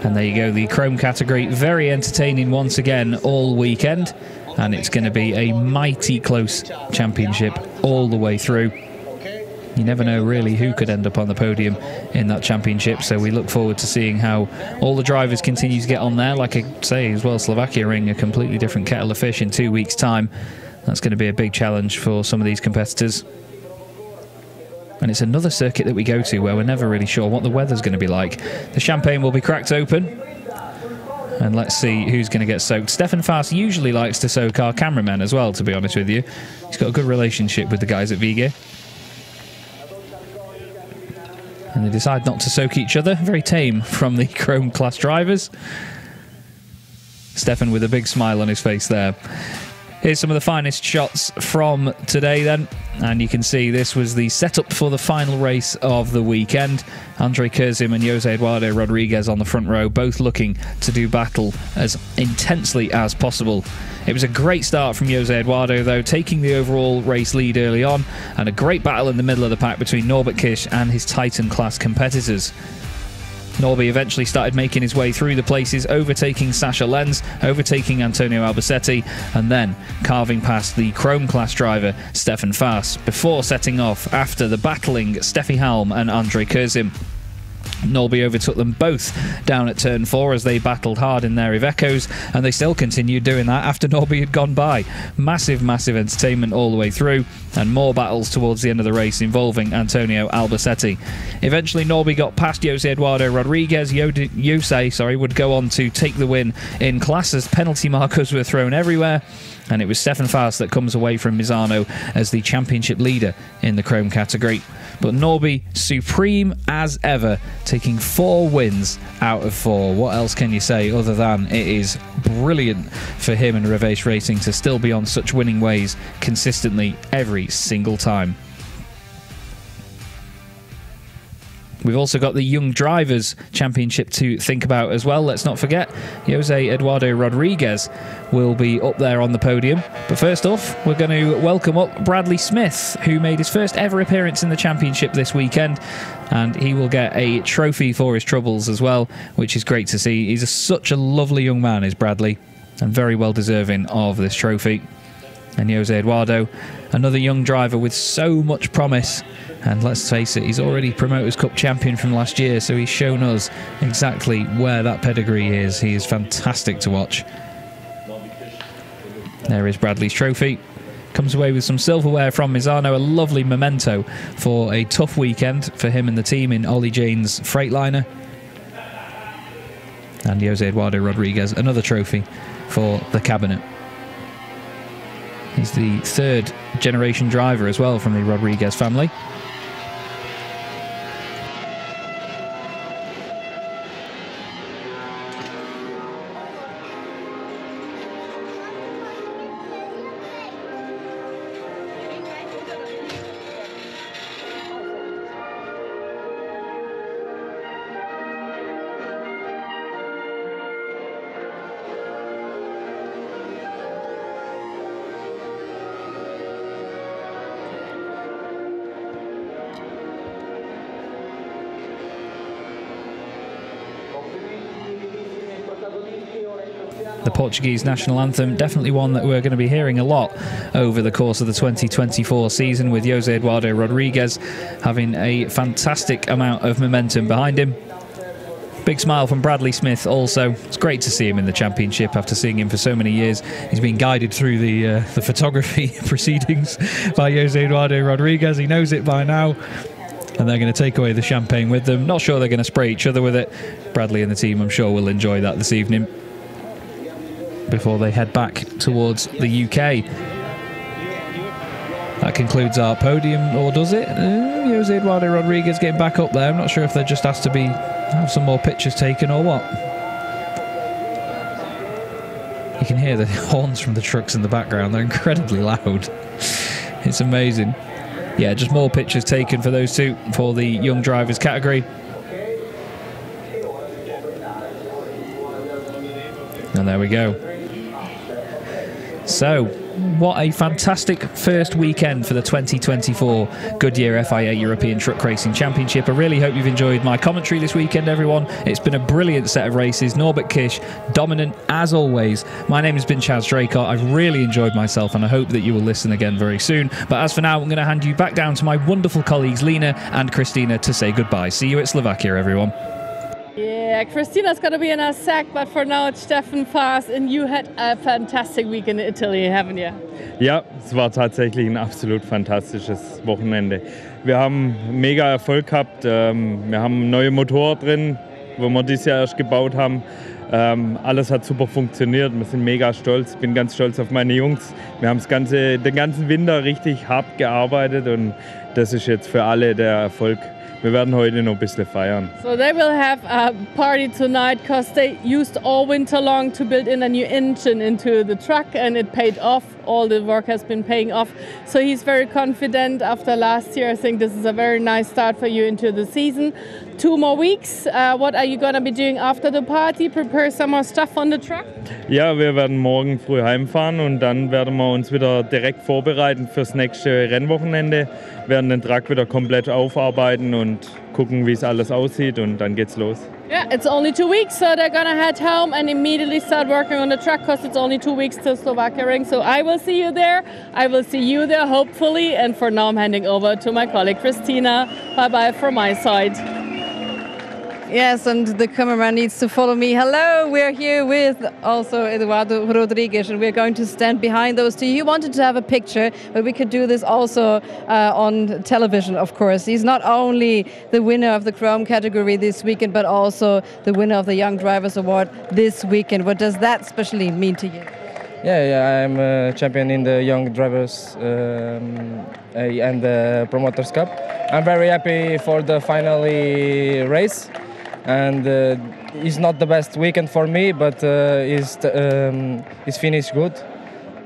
And there you go, the Chrome category, very entertaining once again all weekend, and it's going to be a mighty close championship all the way through. You never know really who could end up on the podium in that championship, so we look forward to seeing how all the drivers continue to get on there. Like I say as well, Slovakia ring a completely different kettle of fish in 2 weeks' time. That's going to be a big challenge for some of these competitors. And it's another circuit that we go to where we're never really sure what the weather's going to be like. The champagne will be cracked open. And let's see who's going to get soaked. Stefan Faas usually likes to soak our cameramen as well, to be honest with you. He's got a good relationship with the guys at Goodyear. And they decide not to soak each other. Very tame from the Chrome class drivers. Stefan with a big smile on his face there. Here's some of the finest shots from today then. And you can see this was the setup for the final race of the weekend. Andre Curzim and Jose Eduardo Rodriguez on the front row, both looking to do battle as intensely as possible. It was a great start from Jose Eduardo, though, taking the overall race lead early on, and a great battle in the middle of the pack between Norbert Kisch and his Titan-class competitors. Norby eventually started making his way through the places, overtaking Sascha Lenz, overtaking Antonio Albacete, and then carving past the Chrome-class driver Stefan Faas, before setting off after the battling Steffi Halm and Andre Curzim. Norby overtook them both down at turn 4 as they battled hard in their Ivecos, and they still continued doing that after Norby had gone by. Massive, massive entertainment all the way through, and more battles towards the end of the race involving Antonio Albacete. Eventually Norby got past Jose Eduardo Rodriguez. Jose would go on to take the win in class as penalty markers were thrown everywhere, and it was Stefan Faas that comes away from Misano as the championship leader in the Chrome category. But Norby, supreme as ever, taking 4 wins out of 4. What else can you say other than it is brilliant for him and Reveche Racing to still be on such winning ways consistently every single time. We've also got the Young Drivers Championship to think about as well. Let's not forget, Jose Eduardo Rodriguez will be up there on the podium. But first off, we're going to welcome up Bradley Smith, who made his first ever appearance in the championship this weekend. And he will get a trophy for his troubles as well, which is great to see. He's such a lovely young man, is Bradley, and very well deserving of this trophy. And Jose Eduardo, another young driver with so much promise. And let's face it, he's already Promoters Cup champion from last year, so he's shown us exactly where that pedigree is. He is fantastic to watch. There is Bradley's trophy. Comes away with some silverware from Misano, a lovely memento for a tough weekend for him and the team in Ollie Jane's Freightliner. And Jose Eduardo Rodriguez, another trophy for the cabinet. He's the 3rd generation driver as well from the Rodriguez family. The Portuguese national anthem, definitely one that we're going to be hearing a lot over the course of the 2024 season, with Jose Eduardo Rodriguez having a fantastic amount of momentum behind him. Big smile from Bradley Smith also. It's great to see him in the championship after seeing him for so many years. He's been guided through the photography proceedings by Jose Eduardo Rodriguez. He knows it by now. And they're going to take away the champagne with them. Not sure they're going to spray each other with it. Bradley and the team, I'm sure, will enjoy that this evening before they head back towards the UK. That concludes our podium, or does it? Jose Eduardo Rodriguez getting back up there. I'm not sure if they're just asked to have some more pictures taken or what. You can hear the horns from the trucks in the background. They're incredibly loud. It's amazing. Yeah, just more pictures taken for those two for the young drivers category. And there we go. So, what a fantastic first weekend for the 2024 Goodyear FIA European Truck Racing Championship. I really hope you've enjoyed my commentary this weekend, everyone. It's been a brilliant set of races. Norbert Kisch, dominant as always. My name has been Chaz Draycott. I've really enjoyed myself, and I hope that you will listen again very soon. But as for now, I'm going to hand you back down to my wonderful colleagues Lena and Christina to say goodbye. See you at Slovakia, everyone. Yeah, Christina's going to be in a sec, but for now it's Stefan Faas, and you had a fantastic week in Italy, haven't you? Ja, es war tatsächlich ein absolut fantastisches Wochenende. Wir haben mega Erfolg gehabt. Wir haben neue Motor drin, wo wir dieses Jahr erst gebaut haben. Alles hat super funktioniert. Wir sind mega stolz. Ich bin ganz stolz auf meine Jungs. Wir haben den ganzen Winter richtig hart gearbeitet, und das ist jetzt für alle der Erfolg. wir werden heute noch ein bisschen feiern. So they will have a party tonight because they used all winter long to build in a new engine into the truck, and it paid off. All the work has been paying off. So he's very confident after last year. I think this is a very nice start for you into the season. 2 more weeks. What are you going to be doing after the party? Prepare some more stuff on the truck? Ja, wir werden morgen früh heimfahren und dann werden wir uns wieder direkt vorbereiten fürs nächste Rennwochenende. Werden den Truck wieder komplett aufarbeiten und gucken, wie es alles aussieht, und dann geht's los. Yeah, it's only 2 weeks, so they're gonna head home and immediately start working on the truck because it's only 2 weeks till Slovakia Ring. So I will see you there. I will see you there, hopefully. And for now, I'm handing over to my colleague Christina. Bye-bye from my side. Yes, and the cameraman needs to follow me. Hello, we're here with also Eduardo Rodriguez, and we're going to stand behind those two. He wanted to have a picture, but we could do this also on television, of course. He's not only the winner of the Chrome category this weekend, but also the winner of the Young Drivers Award this weekend. What does that especially mean to you? Yeah, I'm a champion in the Young Drivers and the Promoters Cup. I'm very happy for the finally race. And it's not the best weekend for me, but it's finished good,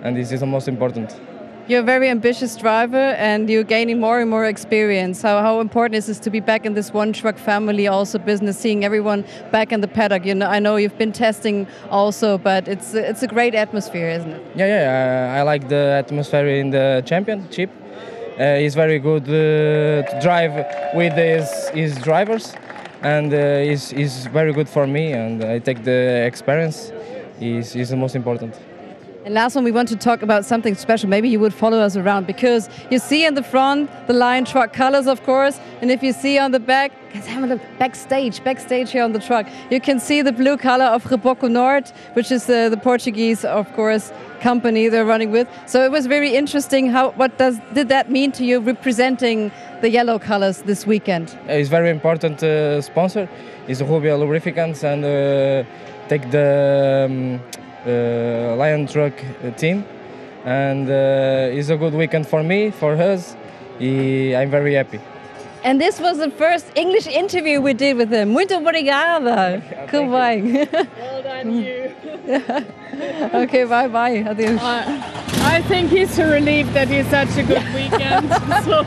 and this is the most important. You're a very ambitious driver, and you're gaining more and more experience. How important is this to be back in this one truck family, also business, seeing everyone back in the paddock? You know, I know you've been testing also, but it's a great atmosphere, isn't it? Yeah. I like the atmosphere in the championship. It's very good to drive with his drivers. And is very good for me, and I take the experience is the most important. And last one, we want to talk about something special. Maybe you would follow us around, because you see in the front the Lion truck colors, of course, and if you see on the back, let's have a look backstage here on the truck, you can see the blue color of Reboco Nord, which is the Portuguese, of course, company they're running with. So it was very interesting. Did that mean to you, representing the yellow colors this weekend? It's very important sponsor. It's Rubio Lubricants, and take the Lion Truck team, and it's a good weekend for me, for us. I'm very happy. And this was the first English interview we did with him. Muito obrigada. Goodbye. Well done, you. Okay, bye-bye. Adios. I think he's relieved that he's such a good weekend, so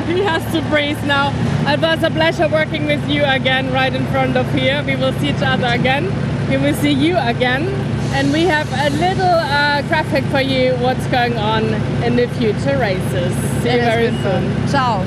he has to breathe now. It was a pleasure working with you again right in front of here. We will see each other again. We will see you again. And we have a little graphic for you what's going on in the future races. See you very soon. Ciao.